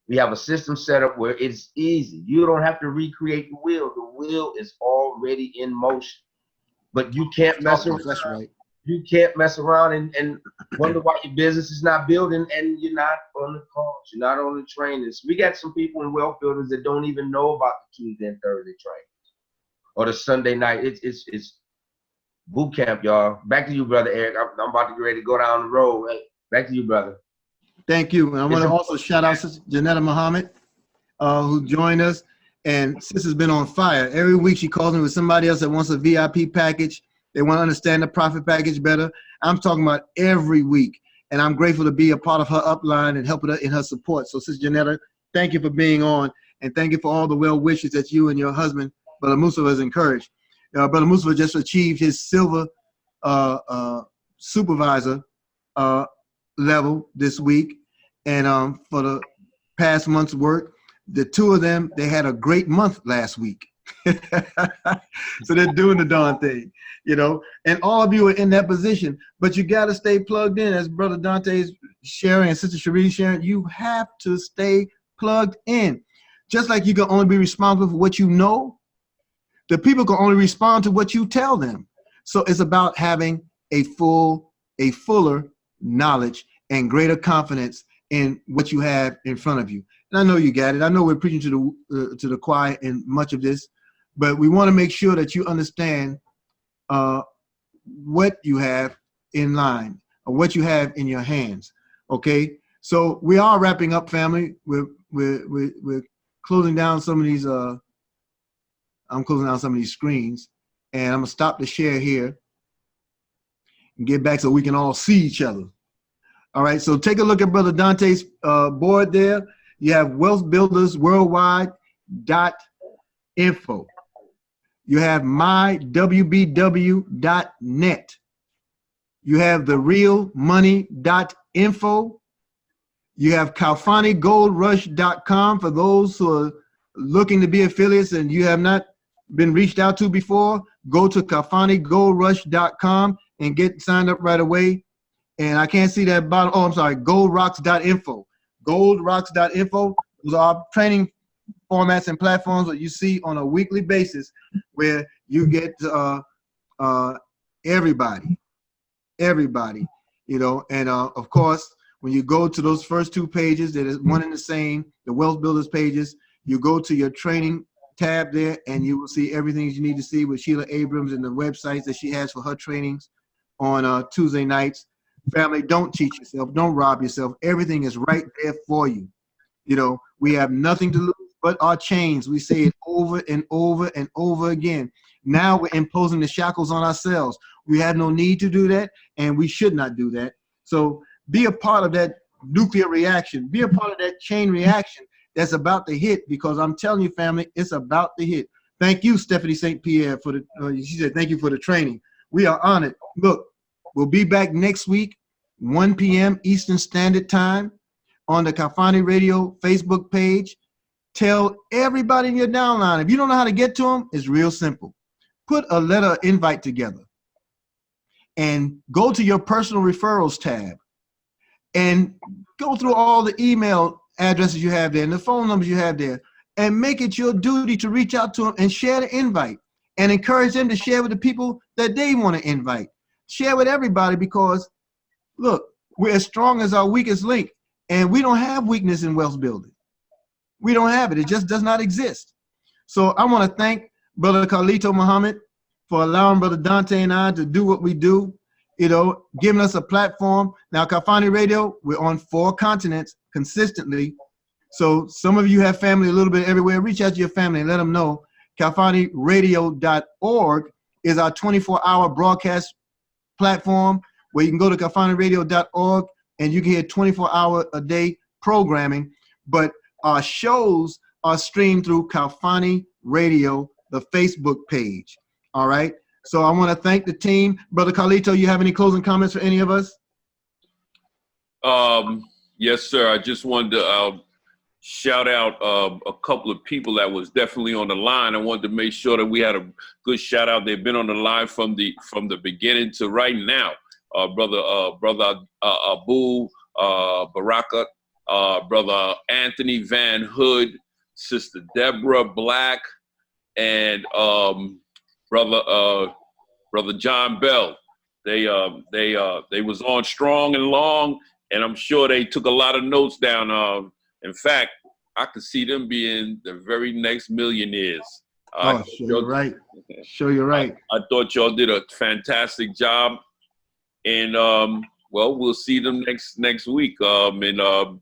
We have a system set up where it's easy. You don't have to recreate the wheel. The wheel is already in motion. But you can't mess around. That's right. You can't mess around and wonder why your business is not building and you're not on the calls. You're not on the trainings. We got some people in Wealth Builders that don't even know about the Tuesday and Thursday trainings or the Sunday night. It's boot camp, y'all. Back to you, Brother Eric. I'm about to get ready to go down the road. Hey, back to you, brother. Thank you. And I want to also shout out Sister Janetta Muhammad, who joined us. And Sister's been on fire. Every week she calls me with somebody else that wants a VIP package. They want to understand the profit package better. I'm talking about every week. And I'm grateful to be a part of her upline and helping her in her support. So Sister Janetta, thank you for being on. And thank you for all the well wishes that you and your husband, Brother Mustafa, has encouraged. Brother Mustafa just achieved his silver supervisor level this week. And for the past month's work, the two of them, they had a great month last week. So they're doing the darn thing, you know, and all of you are in that position, but you got to stay plugged in. As Brother Dante is sharing and Sister Cherie sharing, you have to stay plugged in. Just like you can only be responsible for what you know, the people can only respond to what you tell them. So it's about having a fuller knowledge and greater confidence in what you have in front of you. And I know you got it. I know we're preaching to the choir in much of this, but we want to make sure that you understand what you have in line or what you have in your hands. Okay, so we are wrapping up, family. We're closing down some of these. I'm closing down some of these screens, and I'm gonna stop the share here and get back so we can all see each other. All right, so take a look at Brother Dante's board there. You have wealthbuildersworldwide.info. You have mywbw.net. You have therealmoney.info. You have CalfaniGoldRush.com for those who are looking to be affiliates and you have not been reached out to before, go to KafaniGoldRush.com and get signed up right away. And I can't see that bottom. Oh, I'm sorry, goldrocks.info. Goldrocks.info. Those are our training formats and platforms that you see on a weekly basis where you get everybody, you know, and of course, when you go to those first two pages, that is one and the same, the Wealth Builders pages, you go to your training tab there and you will see everything you need to see with Sheila Abrams and the websites that she has for her trainings on Tuesday nights. Family, don't cheat yourself. Don't rob yourself. Everything is right there for you. You know, we have nothing to lose but our chains. We say it over and over and over again. Now we're imposing the shackles on ourselves. We have no need to do that, and we should not do that. So be a part of that nuclear reaction. Be a part of that chain reaction that's about to hit, because I'm telling you, family, it's about to hit. Thank you, Stephanie St. Pierre, for the, she said, thank you for the training. We are honored. Look, we'll be back next week, 1 p.m. Eastern Standard Time on the Kafani Radio Facebook page. Tell everybody in your downline. If you don't know how to get to them, it's real simple. Put a letter invite together and go to your personal referrals tab and go through all the email addresses you have there and the phone numbers you have there, and make it your duty to reach out to them and share the invite and encourage them to share with the people that they want to invite. Share with everybody, because look, we're as strong as our weakest link, and we don't have weakness in wealth building. We don't have it. It just does not exist. So I want to thank Brother Carlito Muhammad for allowing Brother Dante and I to do what we do, you know, giving us a platform. Now, Kafani Radio, we're on 4 continents consistently. So some of you have family a little bit everywhere. Reach out to your family and let them know. KafaniRadio.org is our 24-hour broadcast platform where you can go to KafaniRadio.org and you can hear 24-hour-a-day programming. But our shows are streamed through Kafani Radio, the Facebook page. All right. So I want to thank the team. Brother Carlito, you have any closing comments for any of us? Yes, sir. I just wanted to shout out a couple of people that was definitely on the line. I wanted to make sure that we had a good shout out. They've been on the line from the beginning to right now. Brother Abu Baraka, Brother Anthony Van Hood, Sister Deborah Black, and Brother John Bell. They was on strong and long, and I'm sure they took a lot of notes down. In fact, I could see them being the very next millionaires. Sure you're right. Sure you're right. I thought y'all did a fantastic job, and well, we'll see them next week. You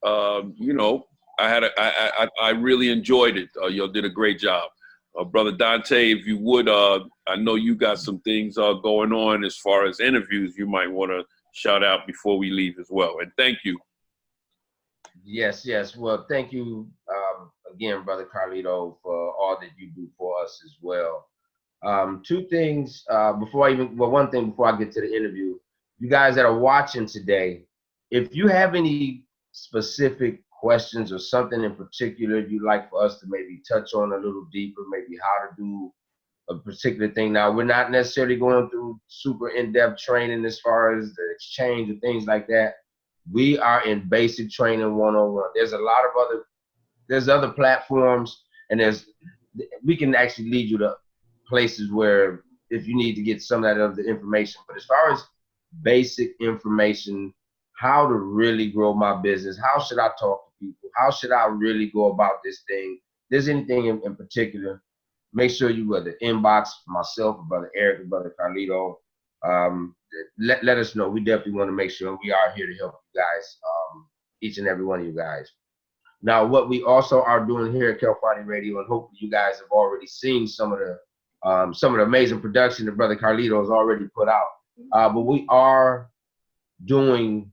know, I really enjoyed it. Y'all did a great job. Brother Dante, if you would, I know you got some things going on as far as interviews you might want to shout out before we leave as well. And thank you. Yes. Well, thank you again, Brother Carlito, for all that you do for us as well. 2 things one thing before I get to the interview. You guys that are watching today, if you have any specific questions or something in particular you'd like for us to maybe touch on a little deeper, maybe how to do a particular thing. Now, we're not necessarily going through super in-depth training as far as the exchange and things like that. We are in basic training 101. There's a lot of other platforms, and we can actually lead you to places where if you need to get some of that other information. But as far as basic information, how to really grow my business, how should I talk to people, how should I really go about this thing? If there's anything in particular, make sure you whether inbox myself or Brother Eric or Brother Carlito. Let us know. We definitely want to make sure we are here to help you guys, each and every one of you guys. Now, what we also are doing here at Kafani Radio, and hopefully you guys have already seen some of the amazing production that Brother Carlito has already put out. But we are doing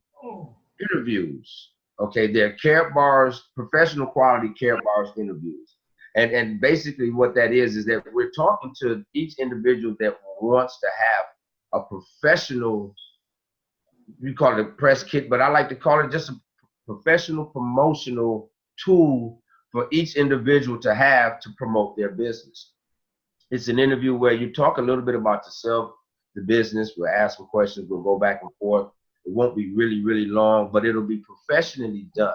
interviews. Okay, they're Karatbars, professional quality Karatbars interviews. And basically what that is that we're talking to each individual that wants to have a professional, we call it a press kit, but I like to call it just a professional promotional tool for each individual to have to promote their business. It's an interview where you talk a little bit about yourself, the business, we'll ask some questions, we'll go back and forth. It won't be really, really long, but it'll be professionally done.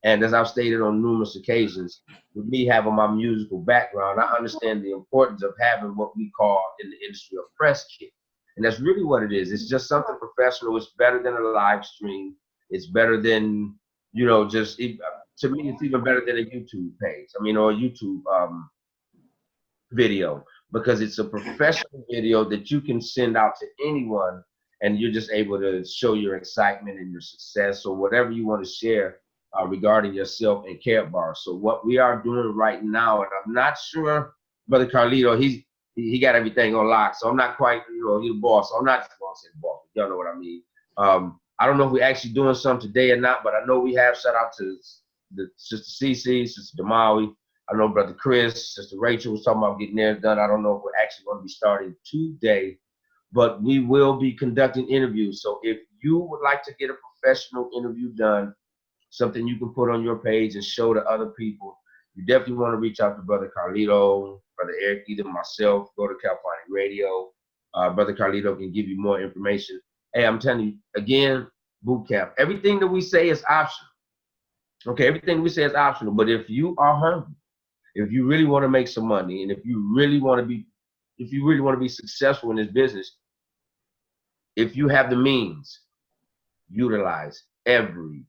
And as I've stated on numerous occasions, with me having my musical background, I understand the importance of having what we call in the industry a press kit. And that's really what it is. It's just something professional. It's better than a live stream. It's better than, you know, just, to me, it's even better than a YouTube page. I mean, or a YouTube video, because it's a professional video that you can send out to anyone, and you're just able to show your excitement and your success or whatever you want to share regarding yourself and Karatbars. So what we are doing right now, and I'm not sure, Brother Carlito, he got everything on lock, so I'm not quite, you know, he's the boss. So I'm not going to say boss, y'all know what I mean. I don't know if we're actually doing something today or not, but I know we have. Shout out to the Sister Cece, Sister Demawi. I know Brother Chris, Sister Rachel was talking about getting theirs done. I don't know if we're actually going to be starting today, but we will be conducting interviews. So if you would like to get a professional interview done, something you can put on your page and show to other people, you definitely want to reach out to Brother Carlito, Brother Eric, either myself, go to California Radio. Brother Carlito can give you more information. Hey, I'm telling you, again, Bootcamp, everything that we say is optional. Okay, everything we say is optional, but if you are hungry, if you really want to make some money, and if you really want to be successful in this business, if you have the means, utilize every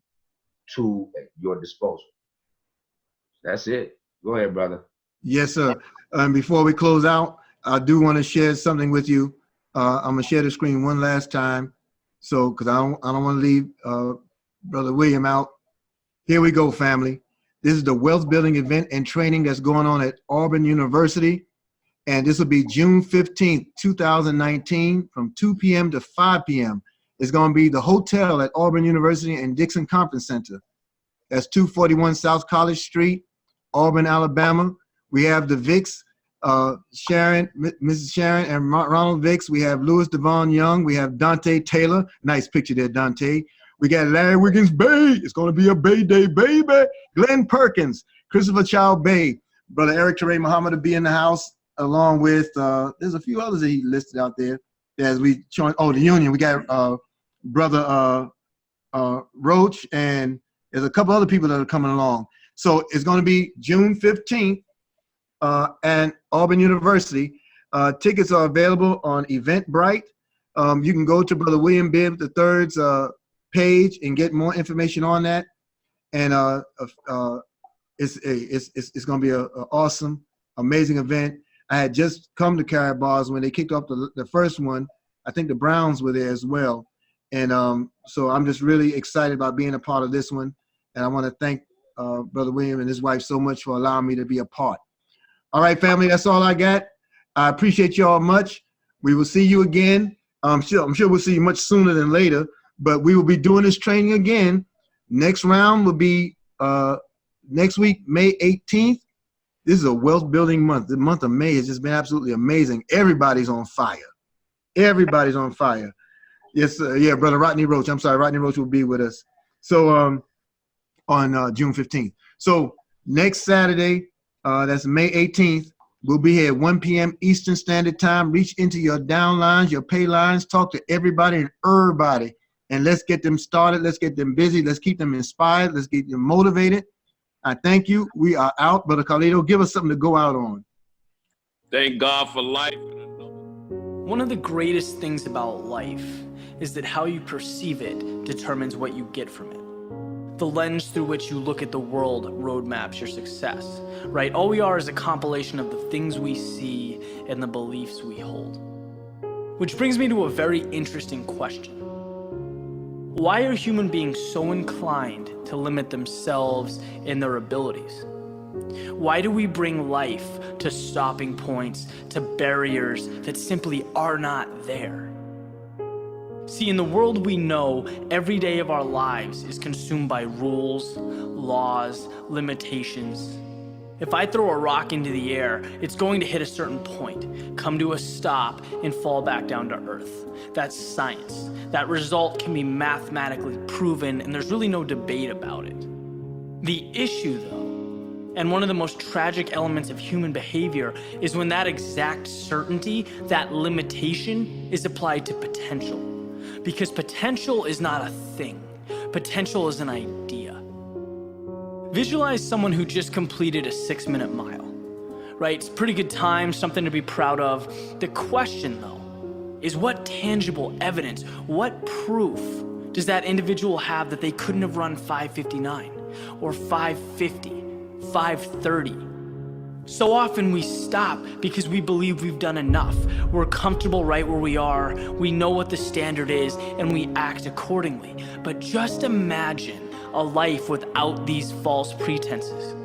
tool at your disposal. That's it. Go ahead, brother. Yes, sir. Before we close out, I do want to share something with you. I'm gonna share the screen one last time, so because I don't want to leave Brother William out. Here we go, family. This is the wealth building event and training that's going on at Auburn University, and this will be June 15th, 2019, from 2 p.m. to 5 p.m. It's going to be the hotel at Auburn University and Dixon Conference Center. That's 241 South College Street, Auburn, Alabama. We have the Vicks, Sharon, Mrs. Sharon and Ronald Vicks. We have Louis Devon Young. We have Dante Taylor. Nice picture there, Dante. We got Larry Wiggins Bay. It's going to be a Bay Day, baby. Glenn Perkins, Christopher Child Bay, Brother Eric Teray Muhammad will be in the house, along with, there's a few others that he listed out there as we join. Oh, the Union. We got Brother Roach, and there's a couple other people that are coming along. So it's going to be June 15th at Auburn University. Tickets are available on Eventbrite. You can go to Brother William Bibb III's page and get more information on that. And it's going to be an awesome, amazing event. I had just come to Karatbars when they kicked off the first one. I think the Browns were there as well. And so I'm just really excited about being a part of this one. And I want to thank Brother William and his wife so much for allowing me to be a part. All right, family, that's all I got. I appreciate y'all much. We will see you again. I'm sure we'll see you much sooner than later, but we will be doing this training again. Next round will be next week, May 18th. This is a wealth building month. The month of May has just been absolutely amazing. Everybody's on fire. Everybody's on fire. Yes, yeah, Brother Rodney Roach. I'm sorry, Rodney Roach will be with us. So on June 15th. So next Saturday, that's May 18th, we'll be here at 1 p.m. Eastern Standard Time. Reach into your downlines, your pay lines, talk to everybody and everybody, and let's get them started. Let's get them busy. Let's keep them inspired. Let's get them motivated. I thank you. We are out. Brother Carlito, give us something to go out on. Thank God for life. One of the greatest things about life is that how you perceive it determines what you get from it. The lens through which you look at the world roadmaps your success, right? All we are is a compilation of the things we see and the beliefs we hold. Which brings me to a very interesting question. Why are human beings so inclined to limit themselves and their abilities? Why do we bring life to stopping points, to barriers that simply are not there? See, in the world we know, every day of our lives is consumed by rules, laws, limitations. If I throw a rock into the air, it's going to hit a certain point, come to a stop, and fall back down to earth. That's science. That result can be mathematically proven, and there's really no debate about it. The issue, though, And one of the most tragic elements of human behavior is when that exact certainty, that limitation, is applied to potential. Because potential is not a thing. Potential is an idea. Visualize someone who just completed a 6-minute mile, right? It's a pretty good time, something to be proud of. The question, though, is what tangible evidence, what proof does that individual have that they couldn't have run 5:59 or 5:50? 5:30. So often we stop because we believe we've done enough. We're comfortable right where we are. We know what the standard is and we act accordingly. But just imagine a life without these false pretenses.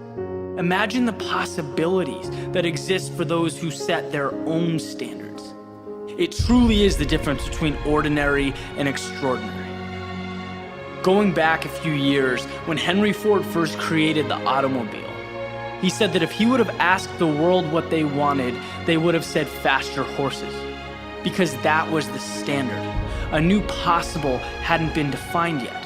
Imagine the possibilities that exist for those who set their own standards. It truly is the difference between ordinary and extraordinary. Going back a few years, when Henry Ford first created the automobile, he said that if he would have asked the world what they wanted, they would have said faster horses, because that was the standard. A new possible hadn't been defined yet.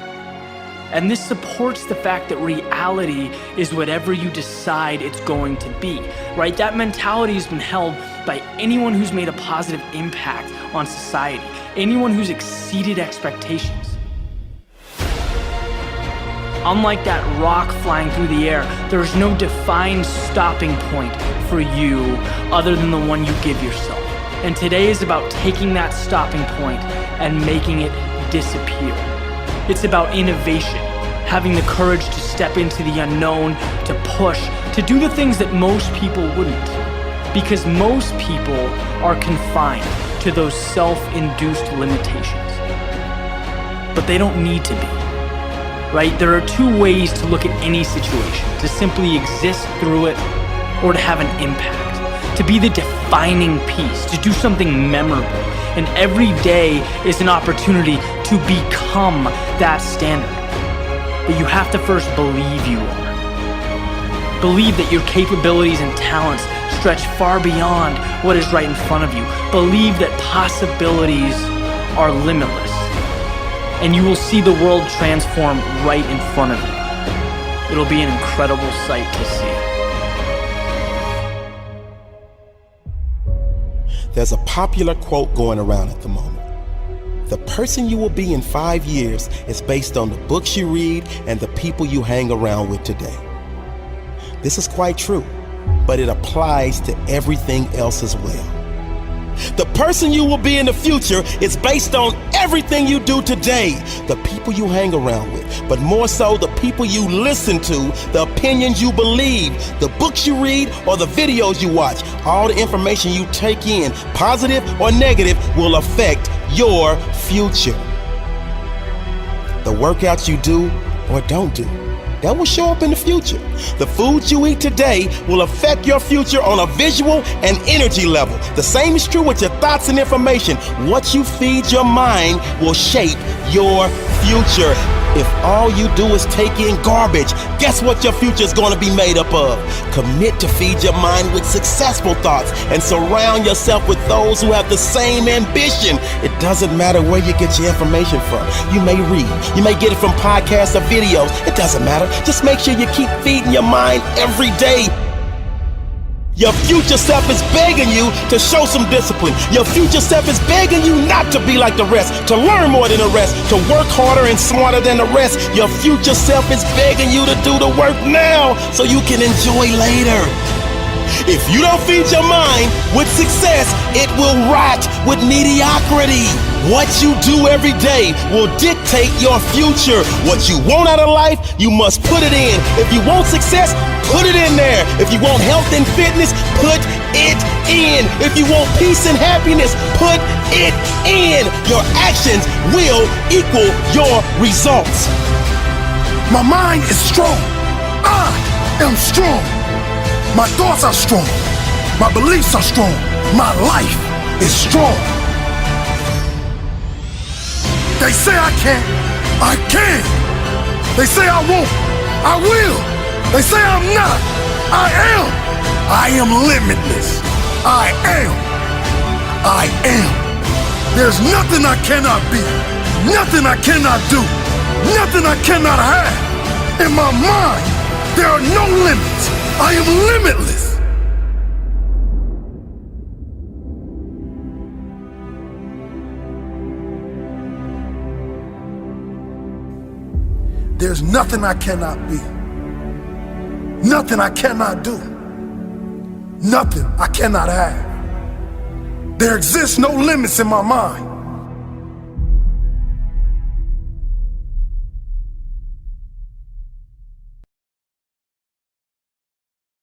And this supports the fact that reality is whatever you decide it's going to be, right? That mentality has been held by anyone who's made a positive impact on society, anyone who's exceeded expectations. Unlike that rock flying through the air, there's no defined stopping point for you other than the one you give yourself. And today is about taking that stopping point and making it disappear. It's about innovation, having the courage to step into the unknown, to push, to do the things that most people wouldn't. Because most people are confined to those self-induced limitations. But they don't need to be. Right? There are two ways to look at any situation: to simply exist through it, or to have an impact, to be the defining piece, to do something memorable. And every day is an opportunity to become that standard. But you have to first believe you are. Believe that your capabilities and talents stretch far beyond what is right in front of you. Believe that possibilities are limitless. And you will see the world transform right in front of you. It'll be an incredible sight to see. There's a popular quote going around at the moment. The person you will be in 5 years is based on the books you read and the people you hang around with today. This is quite true, but it applies to everything else as well. The person you will be in the future is based on everything you do today, the people you hang around with, but more so the people you listen to, the opinions you believe, the books you read, or the videos you watch. All the information you take in, positive or negative, will affect your future. The workouts you do or don't do, that will show up in the future. The foods you eat today will affect your future on a visual and energy level. The same is true with your thoughts and information. What you feed your mind will shape your future. If all you do is take in garbage, guess what your future is going to be made up of? Commit to feed your mind with successful thoughts and surround yourself with those who have the same ambition. It doesn't matter where you get your information from. You may read, you may get it from podcasts or videos. It doesn't matter. Just make sure you keep feeding your mind every day. Your future self is begging you to show some discipline. Your future self is begging you not to be like the rest, to learn more than the rest, to work harder and smarter than the rest. Your future self is begging you to do the work now so you can enjoy later. If you don't feed your mind with success, it will rot with mediocrity. What you do every day will dictate your future. What you want out of life, you must put it in. If you want success, put it in there. If you want health and fitness, put it in. If you want peace and happiness, put it in. Your actions will equal your results. My mind is strong. I am strong. My thoughts are strong. My beliefs are strong. My life is strong. They say I can't. I can. They say I won't. I will. They say I'm not. I am. I am limitless. I am. I am. There's nothing I cannot be. Nothing I cannot do. Nothing I cannot have. In my mind, there are no limits. There's nothing I cannot be. Nothing I cannot do. Nothing I cannot have. There exists no limits in my mind.